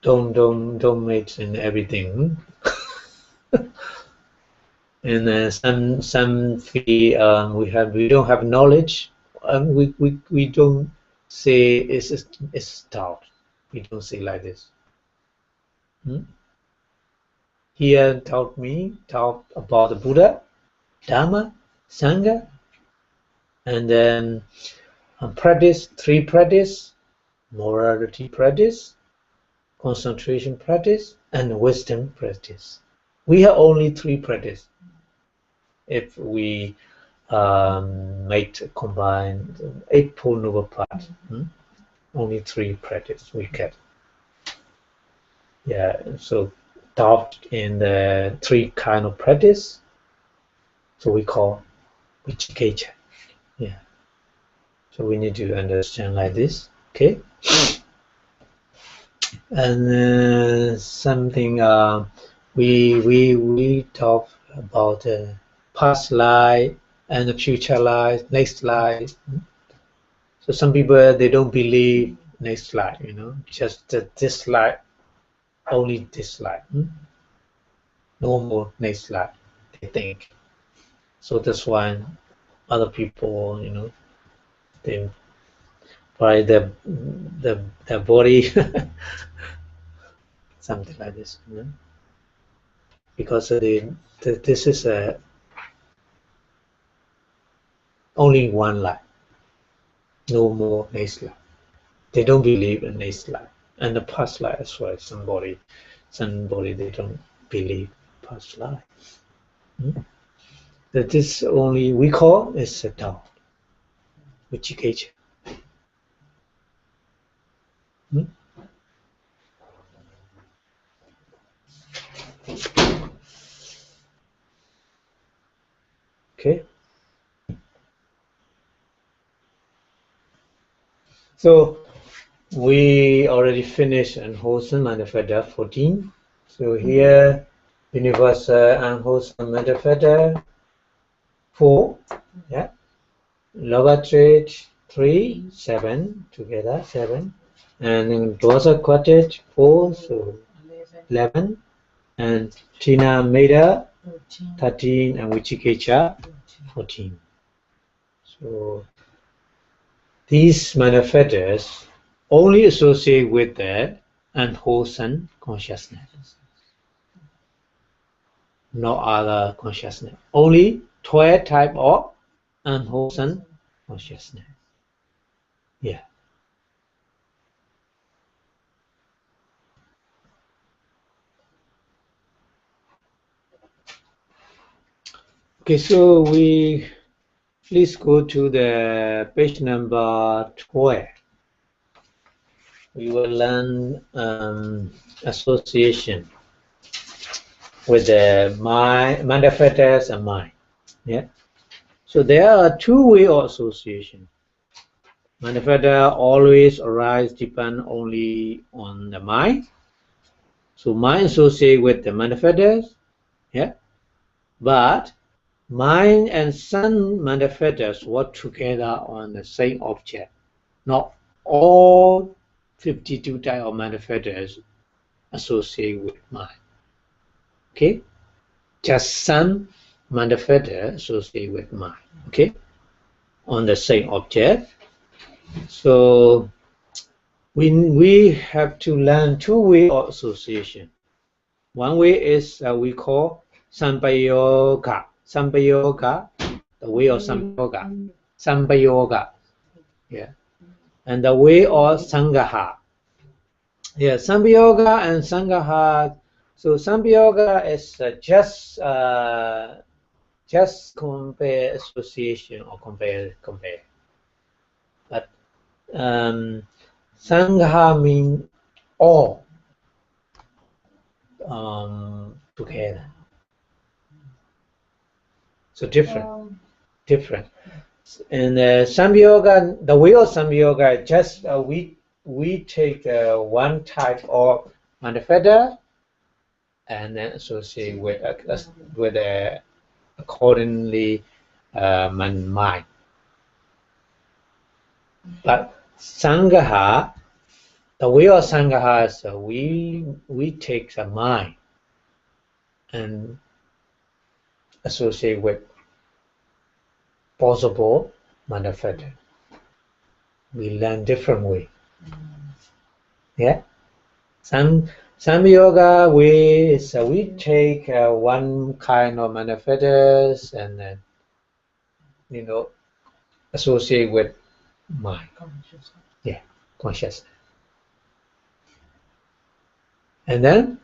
don't mix in everything. And some we don't have knowledge. We don't say it's doubt. We don't say like this. Here taught about the Buddha, Dharma, Sangha, and then three practice, morality practice, concentration practice, and wisdom practice. We have only 3 practice. If we combine 8 Four Noble Paths, only 3 practice we get. Yeah, so taught in the 3 kind of practice, so we call Vichikecha. Yeah. So we need to understand like this, okay? And something we talk about past life and the future life, next life. So some people they don't believe next life, you know, just this life, only this life. No more next life, they think. So that's why other people, you know, they by their body something like this, you know? Because this is only one life, no more next life. They don't believe in next life and the past life as well. Somebody they don't believe past life. That this only we call is a Tao, Vichikecha. Okay. So we already finished unwholesome manifesta 14. So here universal unwholesome manifesta 4. Yeah. Lower trait 3, 7 together 7. And then dorsal quartet 4, so 11. And Tina Meda 13 and Vichikecha 14. So these manifestos only associate with the unwholesome consciousness, no other consciousness. Only 12 type of unwholesome consciousness. Yeah. Okay, so please go to the page number 12. We will learn association with the mind, manifestos and mind. Yeah. So there are 2 ways of association. Manifesta always arise depend only on the mind. So mind associate with the manifestas. Yeah. But mind and sun manifestas work together on the same object. Not all 52 type of manifestas associate with mind. Okay? Just some manifesta associate with mind. Okay? On the same object. So we have to learn 2 ways of association. One way is we call Sampayoga. Sampayoga, the way of Sampayoga. Sampayoga. Yeah. And the way of Sangaha. Yeah, Sampayoga and Sangaha. So Sampayoga is just compare association or compare. But Sangha means all together. So different. And Samyoga, the way of Samyoga, just we take one type of manifesta and then associate with accordingly mind. But Sangaha, the way of Sangaha is we take the mind and associate with possible manifesta. We learn different way. Yeah. Some yoga way is we take one kind of manifestas and then associate with mind. Consciousness. And then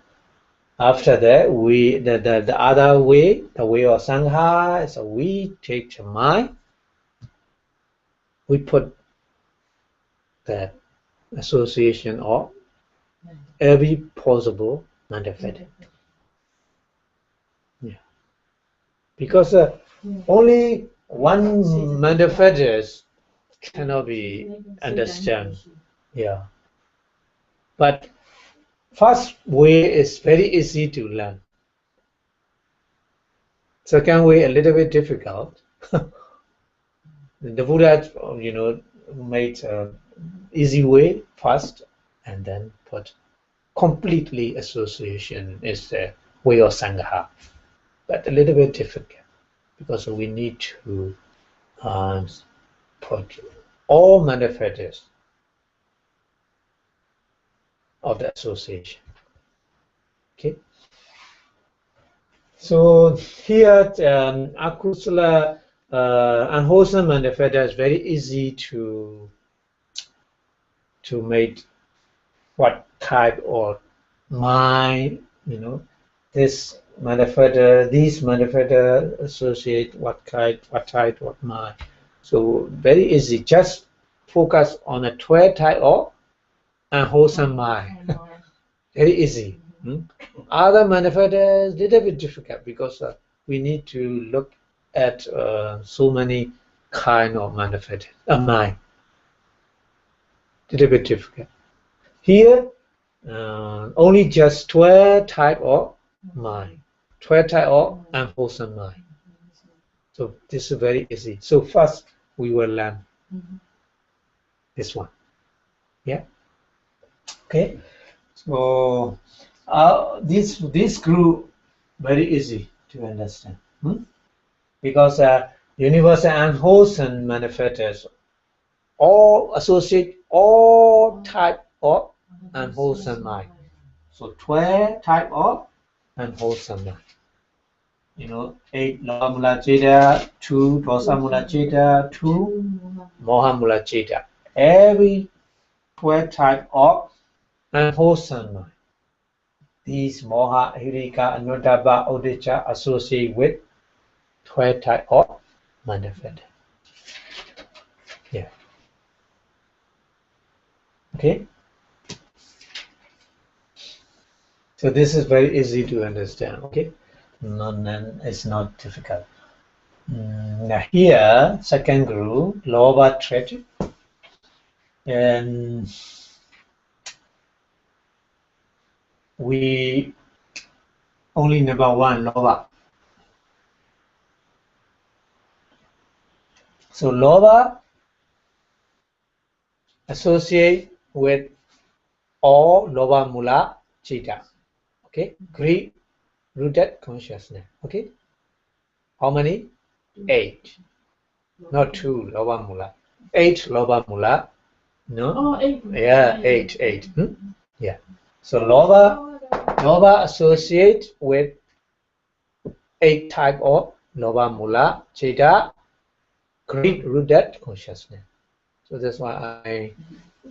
After that, the other way, the way of Sangha, so we take the mind, we put that association of every possible manifest. Yeah. Because only one manifest cannot be understand. Yeah. But first way is very easy to learn. Second way a little bit difficult. The Buddha, made easy way first, and then put completely association is the way of Sangha, but a little bit difficult because we need to put all manifestors of the association. Okay. So here, akusala unwholesome manifestor is very easy to make what type of mind, this manifestor, these manifestor associate what type of mind. So very easy. Just focus on a 12 type of unwholesome mind. Very easy. Other manifestors little bit difficult because we need to look at so many kind of manifestors. Mind. Little bit difficult. Here, only just 12 type of mind, 12 type of unwholesome mind. So this is very easy. So first we will learn this one. Yeah. Okay. So this group very easy to understand because universal unwholesome manifestors all associate all type of unwholesome mind. So 12 type of unwholesome mind. 8 Loha Mula Citta, 2 Dosa Mula Citta, 2 Moha Mula Citta. Every 12 type of unwholesome mind. These Moha, Hirika, Anuttapa, Uddhacca associate with 12 type of manifest. Yeah. Okay. So this is very easy to understand. Okay. It's not difficult. Now here, second group, Lobha trait, and we only number one, Lobha. So Lobha associate with all Lobha Mula Citta. Okay, greed rooted consciousness. Okay, how many? 8, not 2 Lobha Mula. 8 Lobha Mula. No. Oh, 8. Yeah, 8. Yeah. So Lobha associate with 8 type of Lobha Mula Citta, greed rooted consciousness. So that's why I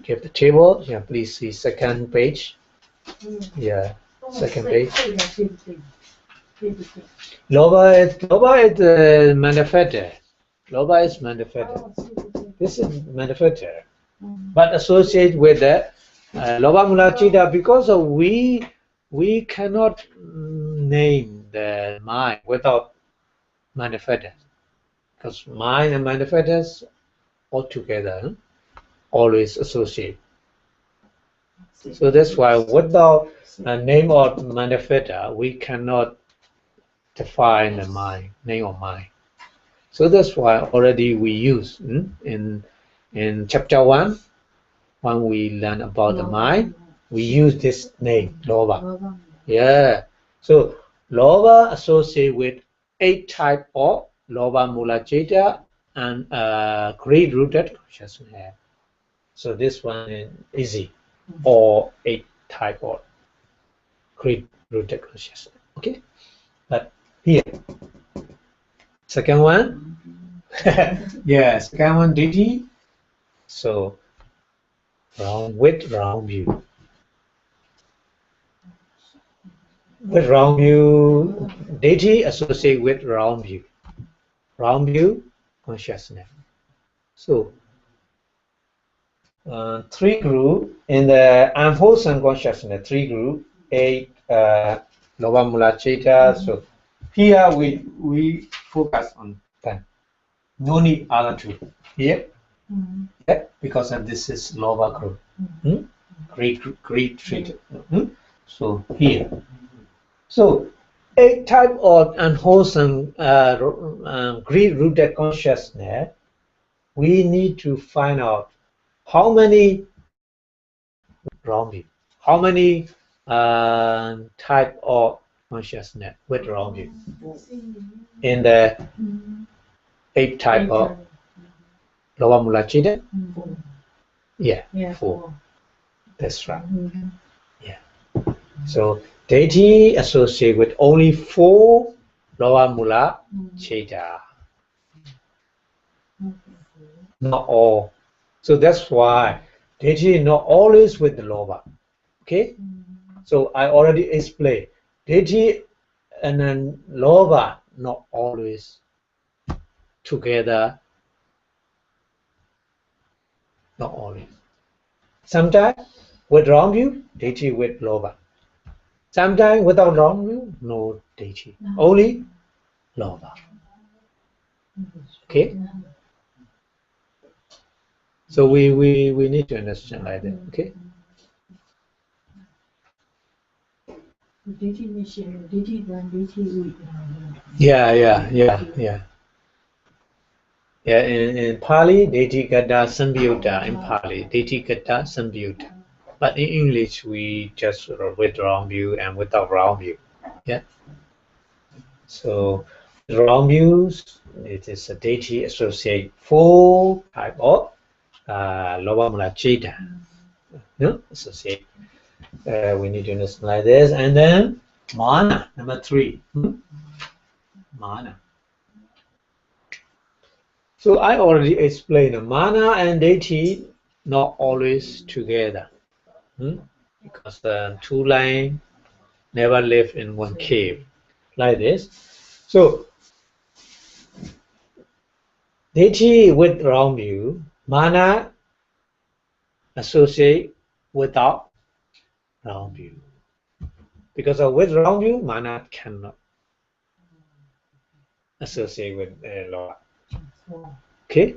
give the table. Yeah, please see second page. Yeah, second page. Lobha is manifested. Lobha is manifested. This is manifested, but associated with the Lobha Mula Citta because we cannot name the mind without manifested, because mind and manifested altogether always associate. So that's why without a name of manifestor, we cannot define the mind, name of mind. So that's why already we use in chapter 1, when we learn about the mind, we use this name, Lobha. Yeah. So Lobha associate with 8 type of Lobha Mula Citta and greed rooted consciousness. So this one is easy, or 8 type of greed rooted consciousness. Okay. But here, second one, yeah, second one, Didi. So round width, round view. with round view, deity associate with round view consciousness. So, three group in the unwholesome consciousness, three group, 8 lower mula chaita. So here we focus on 10. No need other two. Here, yeah, because this is lower group. Great treated. So here. So 8 type of unwholesome greed-rooted consciousness. We need to find out how many wrong view, how many type of consciousness with wrong view in the 8 type of lower mula chitta. Yeah, 4. That's right. Yeah. So deity associate with only 4 lower mula chitta. Not all. So that's why deity not always with the lower. Okay. So I already explained deity and then lower not always together. Not always. Sometimes with wrong view, deity with lower. Sometimes without wrong view, no deity. Only lower. Okay. So we need to understand like that. Okay. Yeah. Yeah, in Pali, deity gata sambyutta. In Pali, deity gata sambyutta. But in English, we just with wrong view and without wrong view. Yeah. So wrong views, it is a deity associate 4 type of lower mula chitta. No, associate. We need to understand like this, and then mana number 3. Mana. So I already explained mana and deity not always together, because the 2 lines never live in one cave, like this. So deity with wrong view, mana associate without wrong view. Because with wrong view, mana cannot associate with lower. Okay.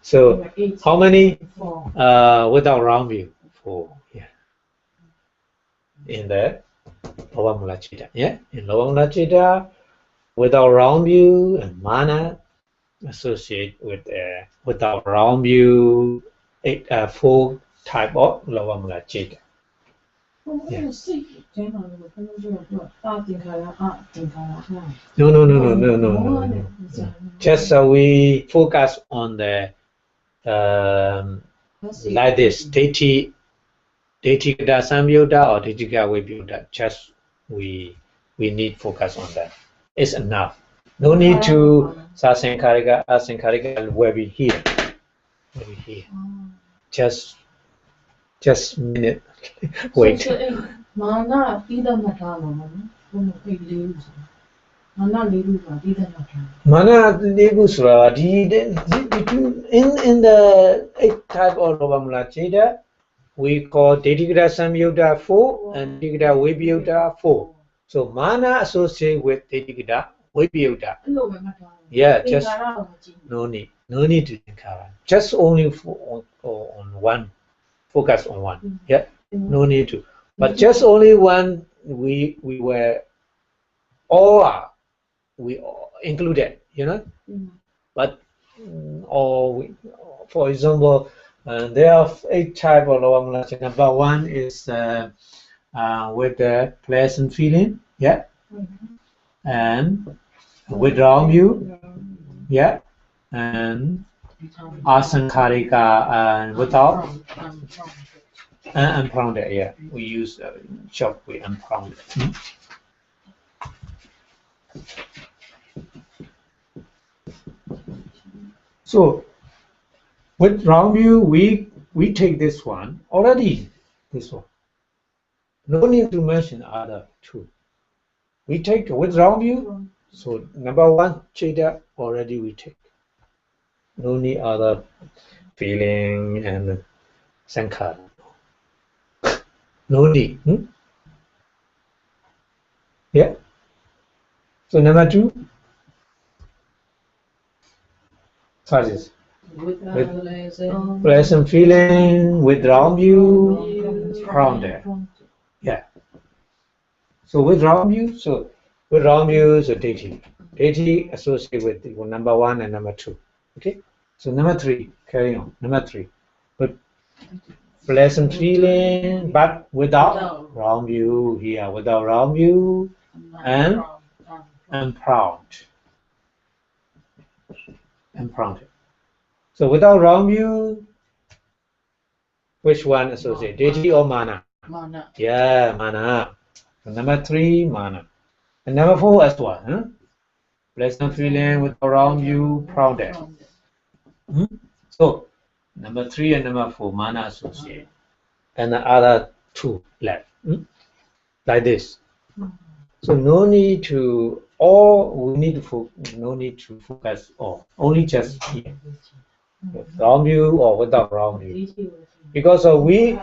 So how many without wrong view? 4. Yeah. In the lower mula chitta. Yeah. In lower mula chitta, without wrong view and mana associate with without wrong view 4 type of lower mula chitta. Yeah. No. Just we focus on the like this deity gata sambyutta or deity gata vibhyutta. Just we need focus on that. It's enough. No need to sasankarika, asankarika where we here. Just minute. Wait. Mana lebu sura in the 8 type of lower mula chitta, we call deity gata samyutta 4 and deity gata vibhyutta 4. So mana associate with deity gata vibhyutta. Yeah, just no need to sankara. Just only on one. Focus on one. Yeah, no need to. But just only one. We were all included, But for example, there are 8 types of lower mula chitta. Number 1 is with the pleasant feeling, yeah, and with wrong view, yeah, and asankarika and without unprompted, yeah. We use short way unprompted. So with wrong view, we take this one already. This one. No need to mention other 2. we take with round view. So number one, Cheta already we take. No need other feeling and sankhara. No need. Yeah. So number two, what is With pleasant feeling with round view, rounded. Yeah. So with round view, so deity. Deity associated with number one and number two. Okay. So number three, carry on. Number three, with pleasant feeling, but without round view here, without round view and proud. And proud. So without round view, which one associate? Deity or mana? Mana. Yeah, mana. So number three, mana. And number four as well. Pleasant feeling without round view, proud. So number three and number four, mana associate. And the other two left. Like this. So no need to no need to focus on only just here. With round view or without round view. Because we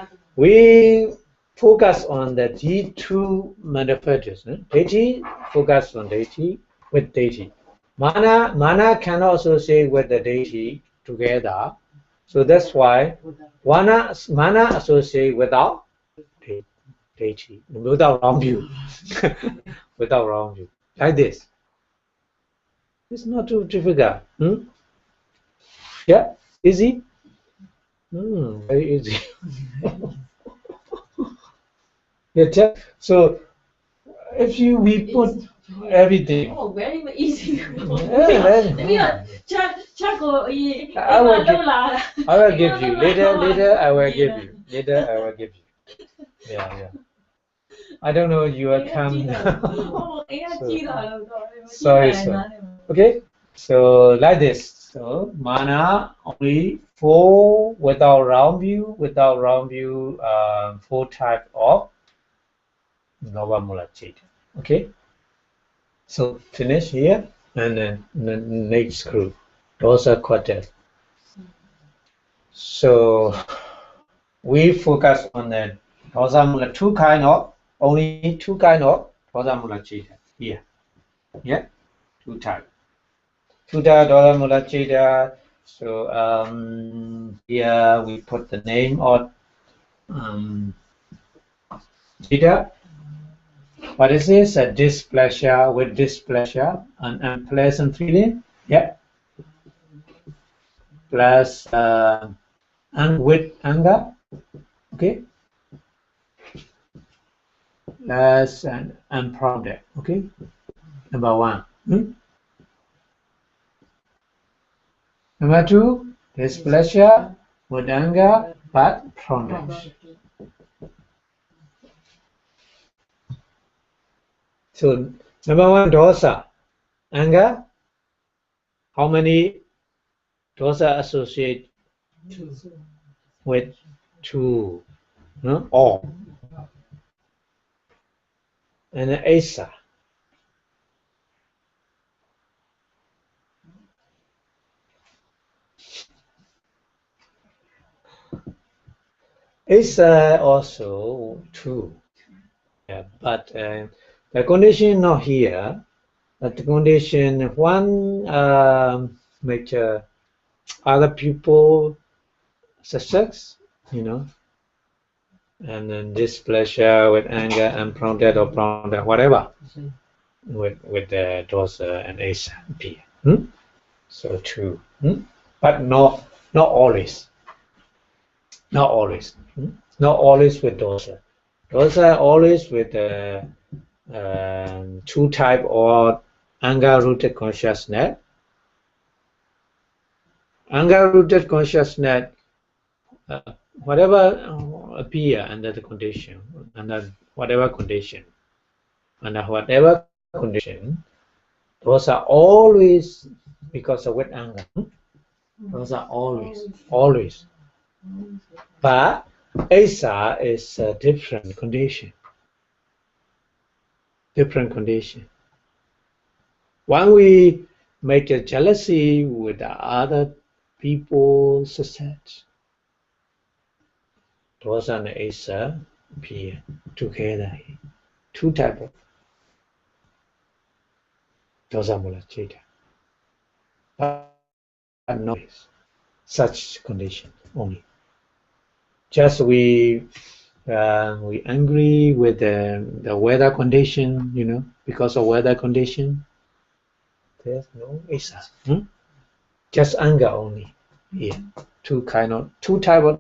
focus on the G2 manifestation. Deity focus on deity with deity. Mana cannot associate with the deity together. So that's why mana associate without deity, without round view. Without round view. Like this. It's not too difficult. Yeah, easy? Very easy. Yeah, so if we put everything. Oh, very easy. Yeah, I will give you later. I will give you Yeah. I don't know you are come. Sorry. Okay. So like this. So mana only four without round view. Four type of Nova Mula Cheta. Okay. So finish here and then the next group. Those are quartet. So we focus on the Dosa Mula only two kind of Dosa Mula Cheta here. Yeah, two type. Tuda Dosa Mula Cheta. So here we put the name of Cheta. What is this? A displeasure with displeasure, an unpleasant feeling. Yeah. Plus and with anger. Okay. Plus and unprompted. Okay. Number one. Number two, displeasure with anger but prompted. So number one, dosa, anger. How many dosa associate with two? All. And asa. Asa also two. Yeah, but the condition not here. But the condition one make other people success, and then displeasure with anger, unprompted or prompted, whatever, with the dosa and asa appear. So two, but not always. Not always. Not always with dosa. Dosa always with two type or anger-rooted consciousness. Anger-rooted consciousness, whatever appear under the condition, under whatever condition, those are always because of with anger. Those are always. But asa is a different condition. different condition. When we make a jealousy with the other people's success, dosa and asa appear together. Two types of dosa mula citta, but not such condition only. Just we angry with the weather condition, you know, because of weather condition. There's no asa. Just anger only. Here, two type of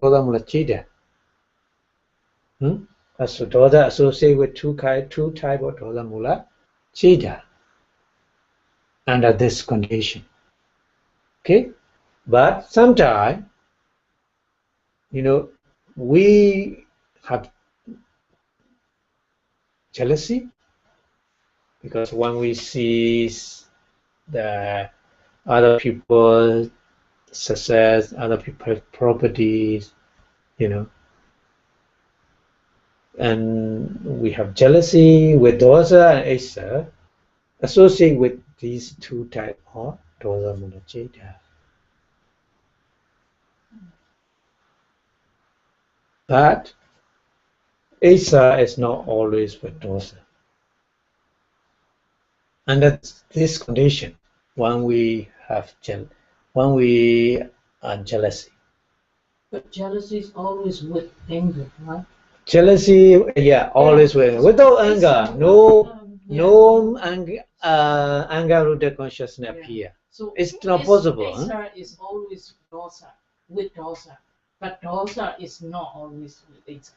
dosa mula citta. So dosa associated with two type of dosa mula citta under this condition. Okay, but sometimes, you know, we have jealousy because when we see the other people's success, other people's properties, you know, and we have jealousy with dosa and asa associated with these two types of dosa mula citta. But asa is not always with dosa. Under this condition, when we have jealousy. But jealousy is always with anger, right? Jealousy, yeah, always with. Without anger, no anger rooted consciousness appear. So It's not possible. Asa is always dosa, with dosa, but dosa is not always with asa.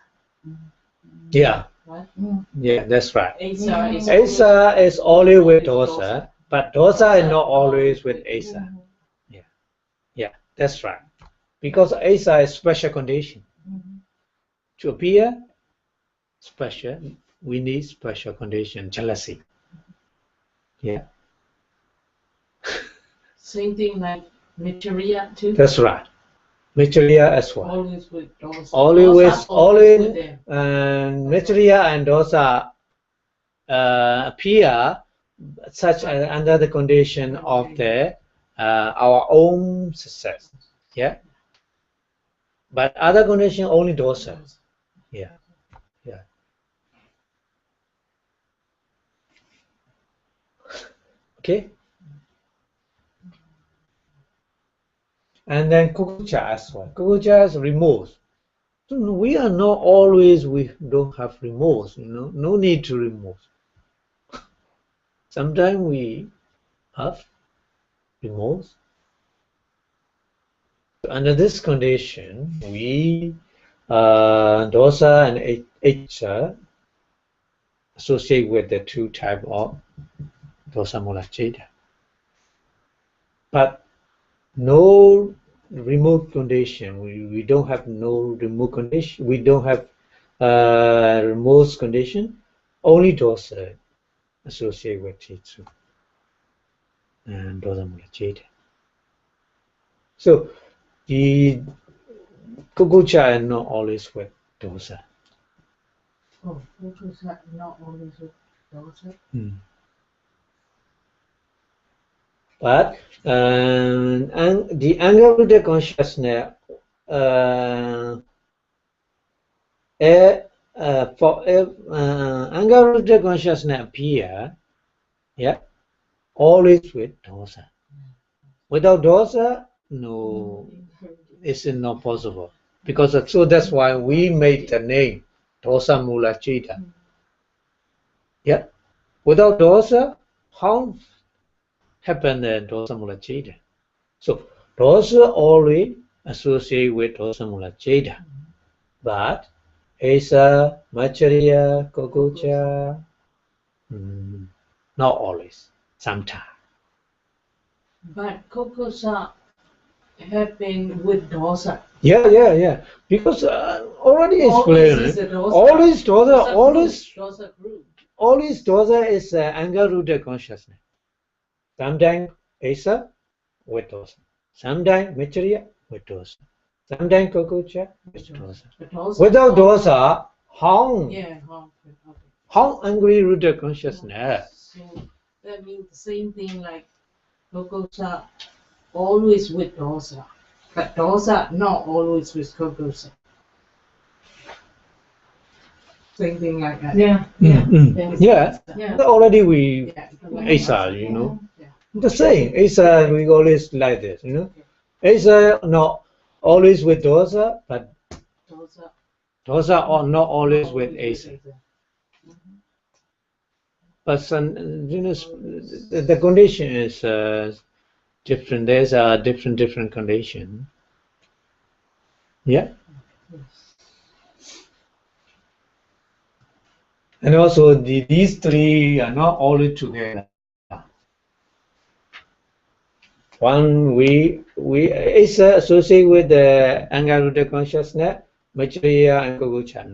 Yeah, Right? yeah, that's right. Asa is always with dosa, but dosa is not always with asa. Yeah, that's right. Because asa is special condition. To appear special, we need special condition, jealousy. Yeah. Same thing like Maitreya too. That's right. Maitreya as well. Always with dosa. Always, with them. and Maitreya and dosa appear such under the condition of the our own success. Yeah. But other condition only dosa. Yeah. Yeah. Okay. And then kukucha as well. Kukucha is remorse. So we are not always, we don't have remorse, you know, no need to remorse. Sometimes we have remorse. Under this condition, we dosa and asa associate with the two type of dosa mula citta. But no remote condition. We don't have no remote condition. We don't have remote condition. Only dosa associated with chitsu and dosa mula citta. So the kukucha is not always with dosa. Oh, kukucha not always with dosa. But and the anger rooted consciousness for anger rooted consciousness appear, yeah, always with dosa. Without dosa, no, it's not possible. Because so that's why we made the name dosa mula citta. Yeah, without dosa, how happen in dosa mula citta? So dosa always associate with dosa mula citta, but asa, maitreya, kukucha, not always. Sometimes. But kukucha happen with dosa. Yeah. Because already explained. Always dosa group. Always dosa is anger rooted consciousness. Sometimes asa with dosa. Sometimes maitreya with dosa. Sometimes kukucha with dosa. Without dosa, how? Yeah, okay. How angry rooted consciousness? So that means the same thing like Kokosa always with dosa, but dosa not always with Kokosa. Same thing like that. Yeah. Yeah. Already we Asa, you know. The same. Asa we always like this, you know. Asa not always with dosa, but dosa or not always with Asa. But some, you know, the condition is different. There's a different condition. Yeah. And also these three are not always together. One we is associated with the Angaruddha consciousness, Maitreya and Kogocha.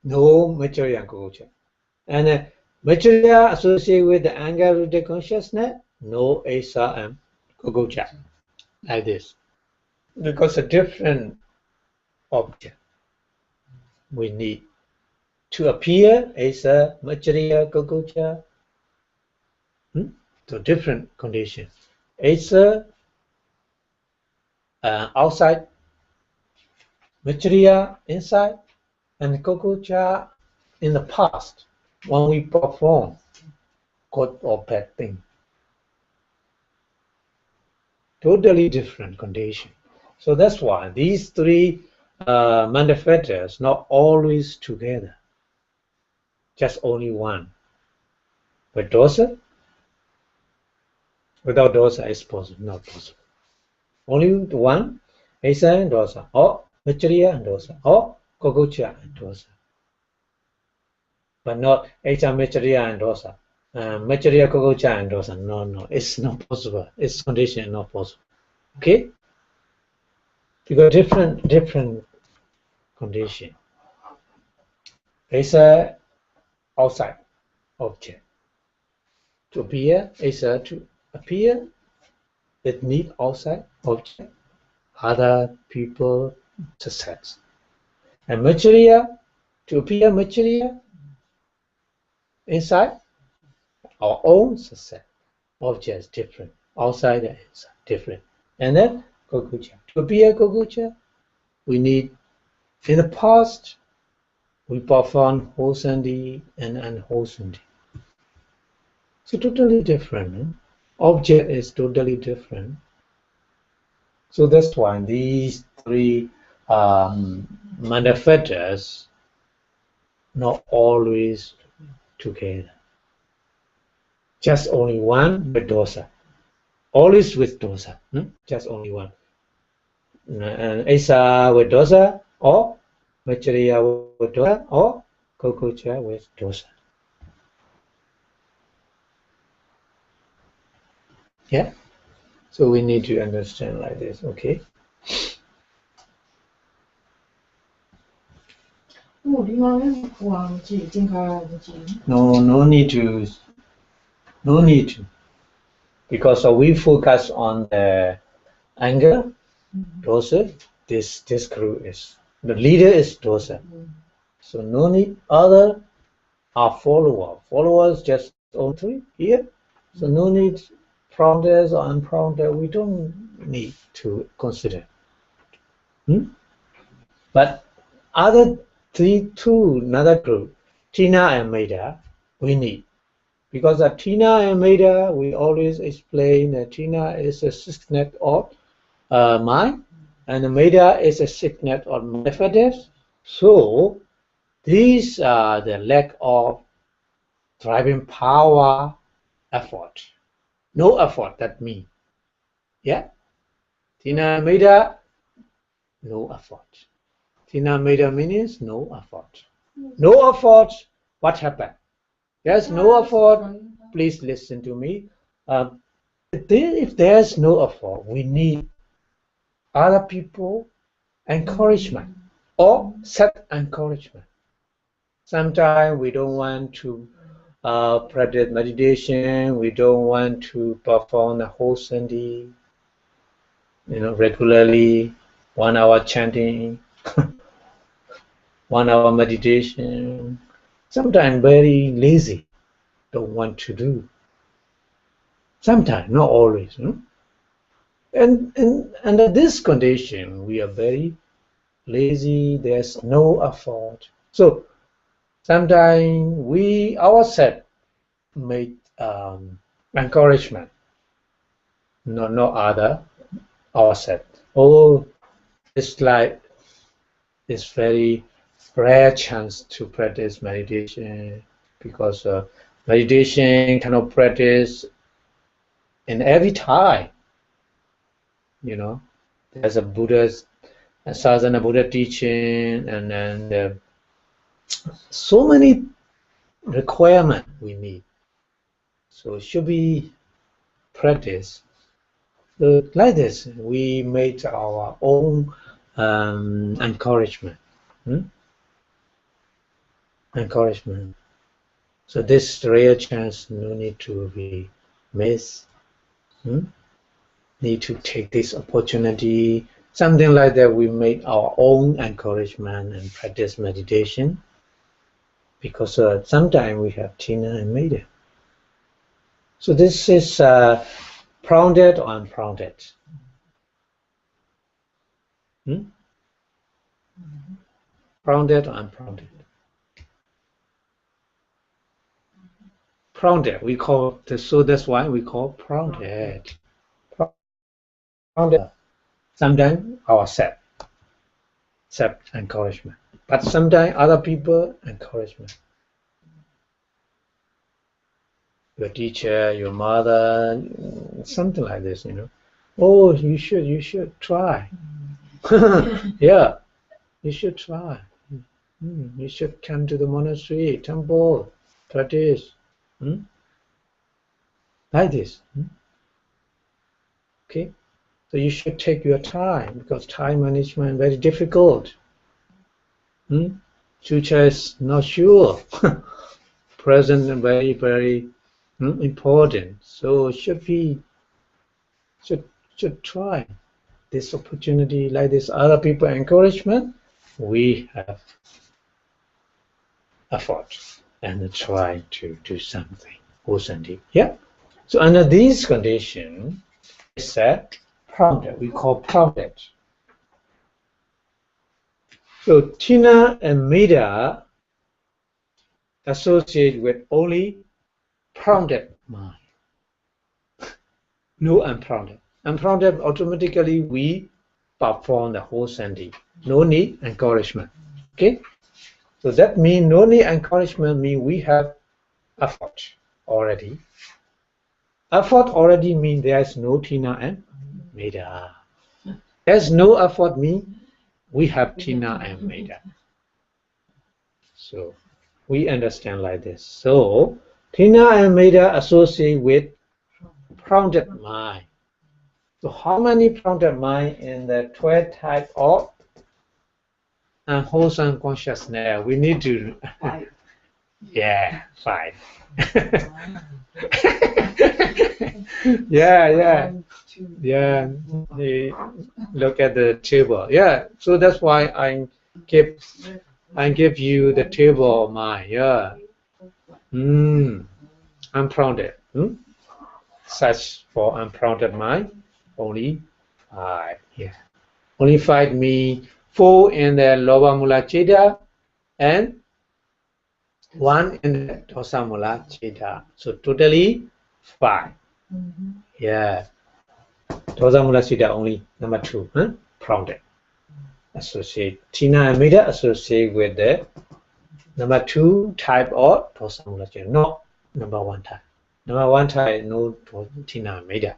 No Maitreya and Kogocha. And Maitreya associated with the Angaruddha consciousness, no Asa and Kogocha. Like this. Because a different object we need to appear as a Maitreya Kogocha. So different conditions. It's outside, Maitreya inside, and Kogocha in the past when we perform good or bad thing. Totally different condition. So that's why these three manifestors not always together. Just only one. With dosa, without dosa is possible, not possible. Only one, Asa and dosa, or Maitreya and dosa, or Kogocha and dosa. But not Asa, Maitreya and dosa. Maitreya, Kogocha and dosa. No, it's not possible. It's condition not possible. Okay? Because different condition. Asa outside object. To appear, Asa to appear, it need outside object, other people success. And Maitreya, to appear Maitreya, inside, our own success. Object is different, outside and inside, different. And then Kogocha. To appear Kogocha, we need, in the past, we perform wholesomely and unwholesomely. So totally different. Object is totally different. So that's why these three manifestors not always together. Just only one with dosa. Always with dosa. Just only one. And Asa with dosa, or Maitreya with dosa, or Kogocha with dosa. Yeah? So we need to understand like this, okay? No need to. Because we focus on the anger, dosa. This group is the leader is dosa. So no need. Other are follower. Followers just only three here. So no need prompters or unprompted. We don't need to consider. But other another group, Tina and Maida, we need. Because of Tina and Maida, we always explain that Tina is a sickness of mind, and Maida is a sickness of manifestors. So these are the lack of driving power, effort. No effort, that means. Yeah? Tina and Maida, no effort. Tina and Maida means no effort. No effort, what happened? There's no effort, please listen to me. If there's no effort, we need other people encouragement or self-encouragement. Sometimes we don't want to practice meditation, we don't want to perform the wholesomely, regularly, 1 hour chanting, 1 hour meditation, sometimes very lazy, don't want to do. Sometimes, not always. And under this condition, we are very lazy, there's no effort. So sometimes we ourselves make encouragement, no other, ourselves. Oh, it's like it's very rare chance to practice meditation, because meditation cannot practice in every time. There's a Buddha's Sasana Buddha teaching, and then so many requirements we need. So it should be practice. So like this, we made our own encouragement. Encouragement. So this rare chance no need to be missed. Need to take this opportunity. Something like that, we make our own encouragement and practice meditation, because sometimes we have Tina and Maida. So this is grounded or ungrounded? Grounded or ungrounded? Grounded, we call this, so that's why we call grounded. Grounded. Sometimes ourselves, self encouragement, but sometimes other people encouragement. Your teacher, your mother, something like this, Oh, you should try. Yeah, you should try. You should come to the monastery, temple, practice. Like this. Okay, so you should take your time, because time management is very difficult. Future is not sure. Present and very, very important. So should try this opportunity, like this other people encouragement. We have effort and try to do something. Yeah. So under these conditions, it's grounded. We call grounded. So Tina and Maida associate with only grounded mind. No ungrounded. Ungrounded, automatically we perform the whole sandhi. No need encouragement. Okay? So that means no need encouragement means we have effort already. Effort already means there is no Tina and Maida. There's no effort means we have Tina and Maida. So we understand like this. So Tina and Maida associate with grounded mind. So how many grounded mind in the 12 type of unwholesome consciousness? We need to 5. Yeah, 5. Yeah. 1, 2, Yeah, look at the table. Yeah, so that's why I give you the table of mine. Yeah. Ungrounded. Such for ungrounded mind, only 5. Yeah. Only 5 mean 4 in the Loba Mula Chitta and 1 in the Dosa Mula Chitta. So totally 5. Yeah. Dosa Mula Chitta only number 2. Grounded. Associate. Tina and Maida associate with the number 2 type of Dosa Mula Chitta, not number 1 type. Number 1 type, no Tina and Maida.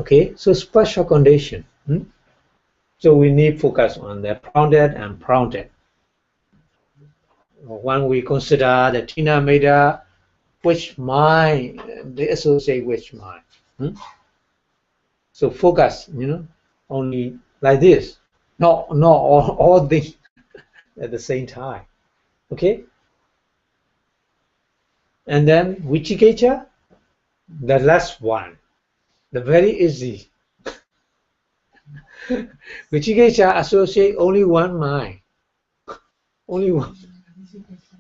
Okay, so special condition. So we need focus on the grounded and grounded. When we consider the Tina Maida, which mind they associate which mind. So focus, only like this, not all things at the same time. Okay. And then Vichikecha, the last one, the very easy. Vichikecha associate only one mind. Only one.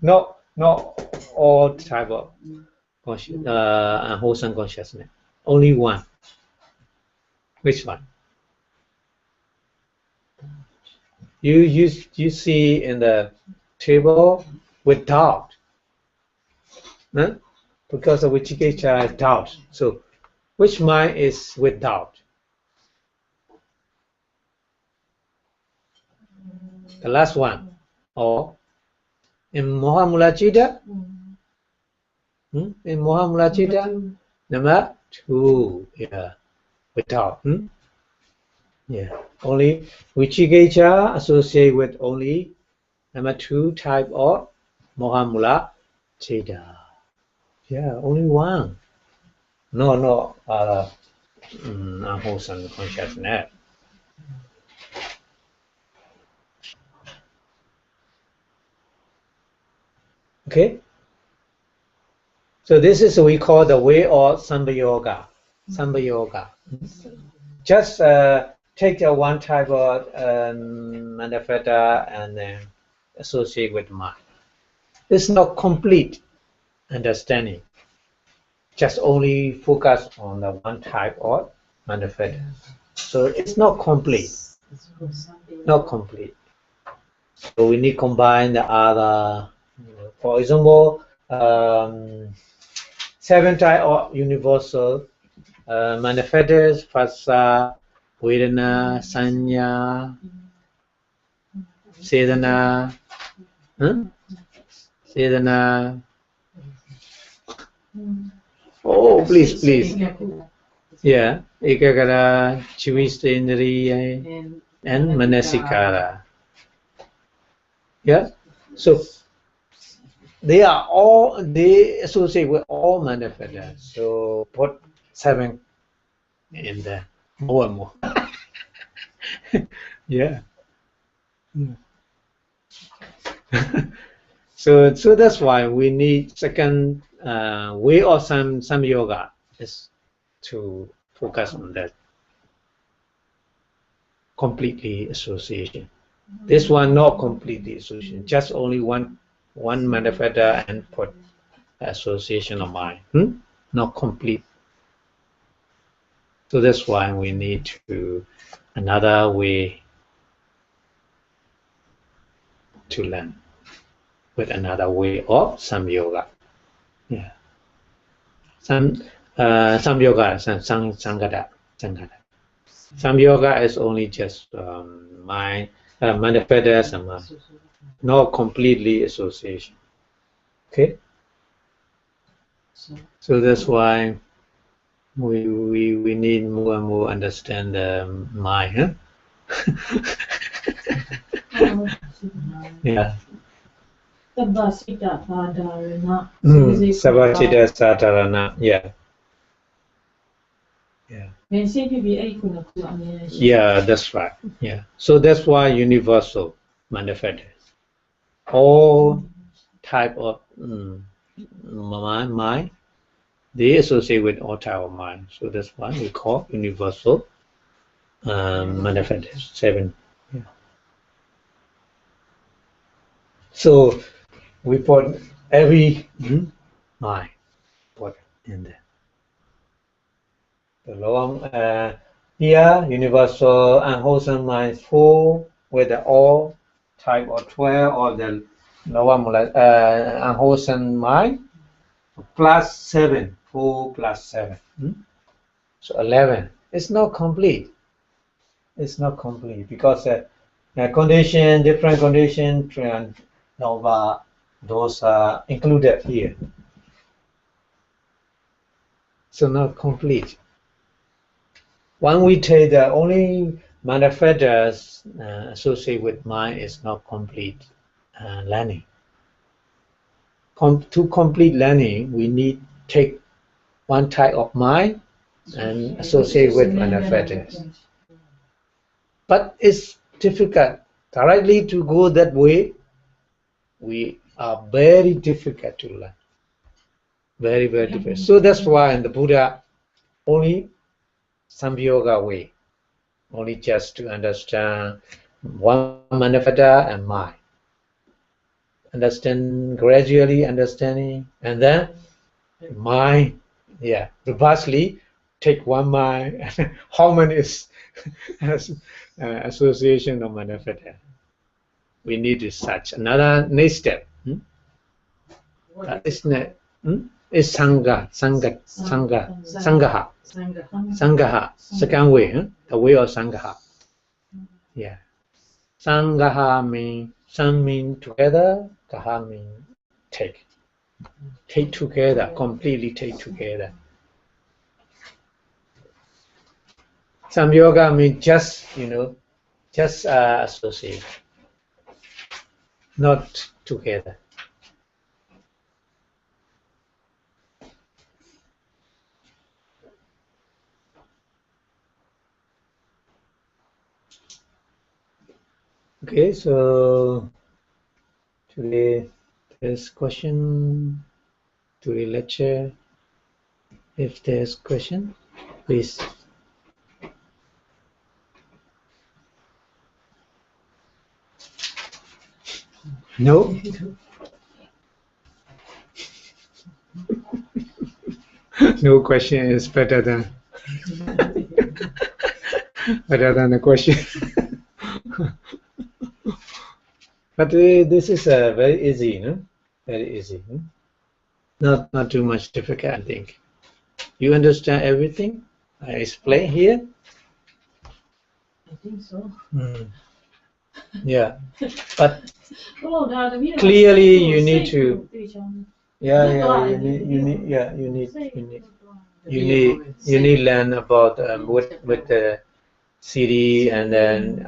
Not all type of unwholesome consciousness. Only one. Which one? You see in the table with doubt. Huh? Because of Vichikiccha is doubt. So which mind is with doubt? The last one. Or in Mohamula Chitta? In Mohamula Chitta? Number 2. Yeah. With doubt. Yeah. Only Vichikiccha associate with only number 2 type of Mohamula Chitta. Yeah, only one. No, unwholesome consciousness. Okay? So this is what we call the way of Sambayoga. Sambayoga. Just take one type of manifesta and then associate with mind. It's not complete understanding. Just only focus on the one type of manifesta. So it's not complete. Not complete. So we need to combine the other. For example, 7 type of universal manifestos: Phassa, Vedana, Sanya, Sedana, Sedana. Oh, please. Yeah, Ekagara, Chivistendriya, and Manasikara. Yeah, so they associate with all manifestos. So put 7 in there, more and more. Yeah. So that's why we need second way of some yoga is to focus on that completely association. This one not completely association, just only one manifesta and put association of mind. Not complete. So that's why we need to another way to learn with another way of some yoga. Yeah. Some yoga, sangata. Some yoga is only just mind manifestas and mind, not completely association. Okay. So that's why we need more and more understand the mind. Yeah. Sabhasita Sadharana. Sabhasita Sadharana. Yeah. Yeah. Yeah, that's right. Yeah. So that's why universal manifestos. All type of mind, they associate with all type of mind. So that's why we call universal manifestos. 7. Yeah. So we put every mind put in there. The lower here, universal unwholesome mind 4 with the all type of 12 of the lower unwholesome mind plus 7, 4 plus 7. So 11. It's not complete. It's not complete because condition, different condition, nova, those are included here. So not complete. When we take the only manifestos associated with mind is not complete learning. To complete learning, we need take one type of mind and associate with manifestos. But it's difficult directly to go that way. We are very difficult to learn. Very, very difficult. So that's why in the Buddha only Samyoga way. Only just to understand one manifesta and mind. gradually understanding, and then mind, reversely take one mind. Harmony is association of manifest. We need to search another next step. Is Sangha, second way, the way of Sangha. Yeah. Sangha means some mean together, Kaha mean take. Take together, completely take together. Some yoga means just, just associate, not together. Okay, so today there's question to the lecture. If there's question, please. No? No question is better than a question. But this is very easy, no? Very easy. No? Not too much difficult, I think. You understand everything I explain here? I think so. Yeah, but clearly you need to. You need learn about with the CD and then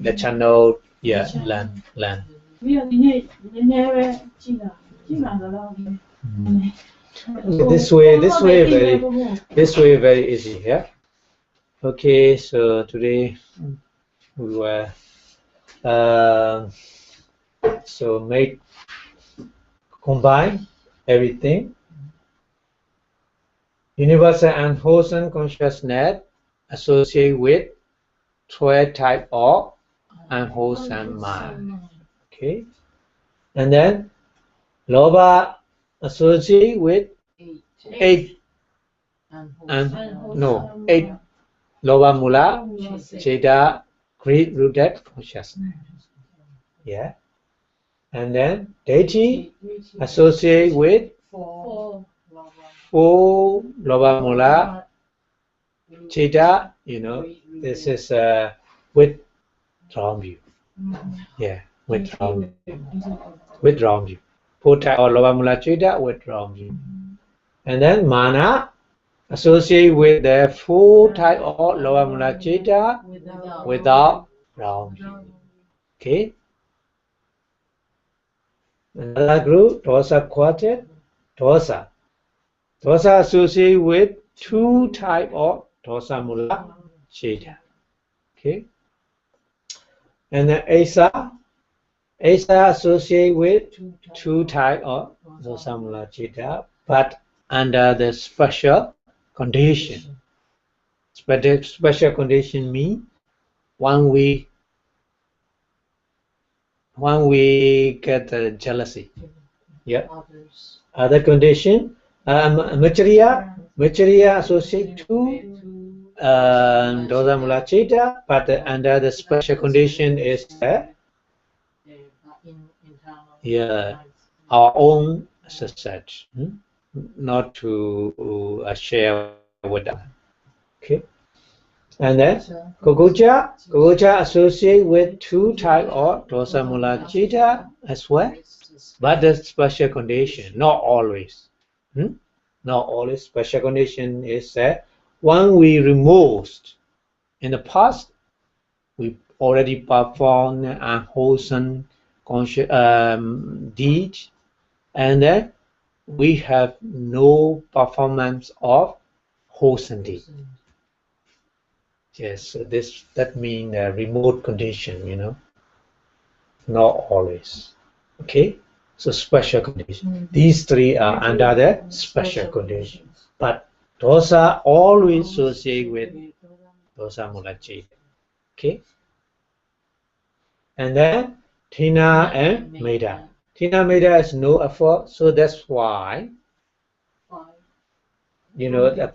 the channel. Yeah, learn. This way very easy. Yeah. Okay, so today we were so combine everything. Universal and wholesome consciousness associate with 12 type of unwholesome mind. Okay, and then Lobha associate with 8 Lobha Mula, Cheda, greed rooted consciousness. Yeah, and then Deity associate with 4 Lobha Mula, Cheda. This is with wrong view. Yeah, with wrong view. 4 type of Lobha Mula Cheda with wrong view. And then Mana associate with the 4 type of Lobha Mula Cheda without wrong view. Okay. Another group, Dosa Quartet, Dosa associate with 2 type of Dosa Mula Cheda. Okay. And then Asa associate with 2 type of Dosa Mula Cheda, but under the special condition. Special condition means when we get jealousy. Yeah. Other condition, Maitreya associate to Dosa Mula Cheda, but under the special condition is our own success, not to share with them. Okay. And then Gogoja associate with 2 type of Dosa Mula Cheda as well, but the special condition, not always. Not always. Special condition is that when we removed in the past, we already performed unwholesome deed, and then we have no performance of wholesome deed. Yes, so that means a remote condition, not always. Okay, so special condition. These 3 are under the special condition, but dosa always associate with Dosa Mula Cheda. Okay, and then Tina and Meda. Denominator is no effort, so that's why, you know, the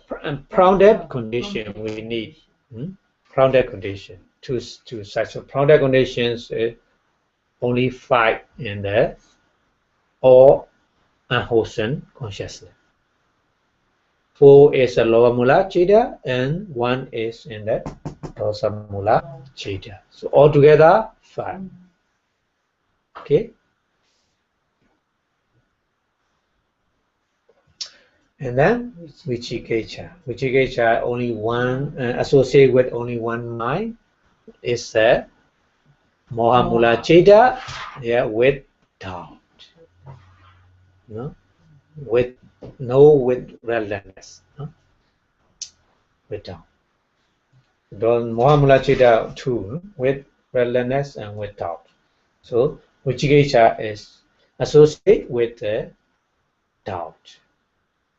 grounded condition we need. Grounded condition. To such a grounded conditions, only 5 in there, or unwholesome consciousness. 4 is a lower mula chita, and 1 is in the dosa mula chita. So altogether 5. Okay. And then Vichikecha only one associated with only one mind is a moha mula chita, yeah, with doubt. No, with relentlessness. No? With doubt. Don't moha mula chita 2 with relentlessness and with doubt. So Vichikecha is associated with doubt.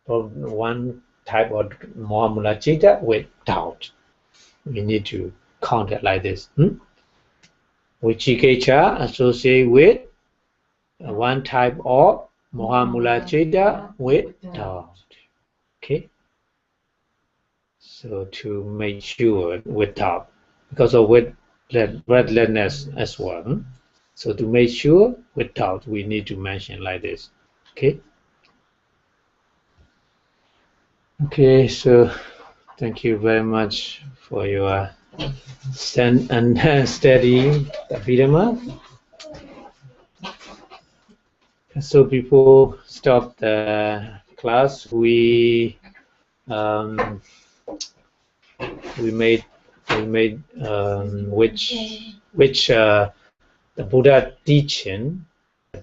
So one type of moha mula chita with doubt. We need to count it like this. Vichikecha associated with one type of moha mula chita with doubt. Okay. So to make sure with doubt, because of with relentlessness as well. So to make sure with doubt, we need to mention like this. Okay. Okay. So thank you very much for your stand and steady Abhidhamma. So before stop the class, we made which the Buddha teaching,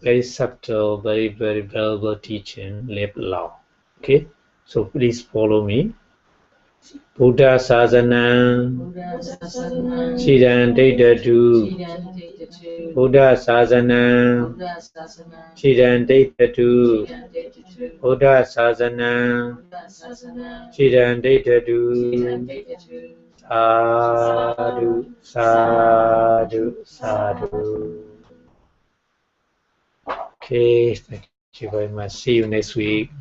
very subtle, very valuable teaching, live long. Okay, so please follow me. Buddha Sasana Chidan Deitatu Buddha Sasana Chidan Deitatu Buddha Sasana Chidan Deitatu Sadhu Sadhu Sadhu. Okay, thank you very much. See you next week.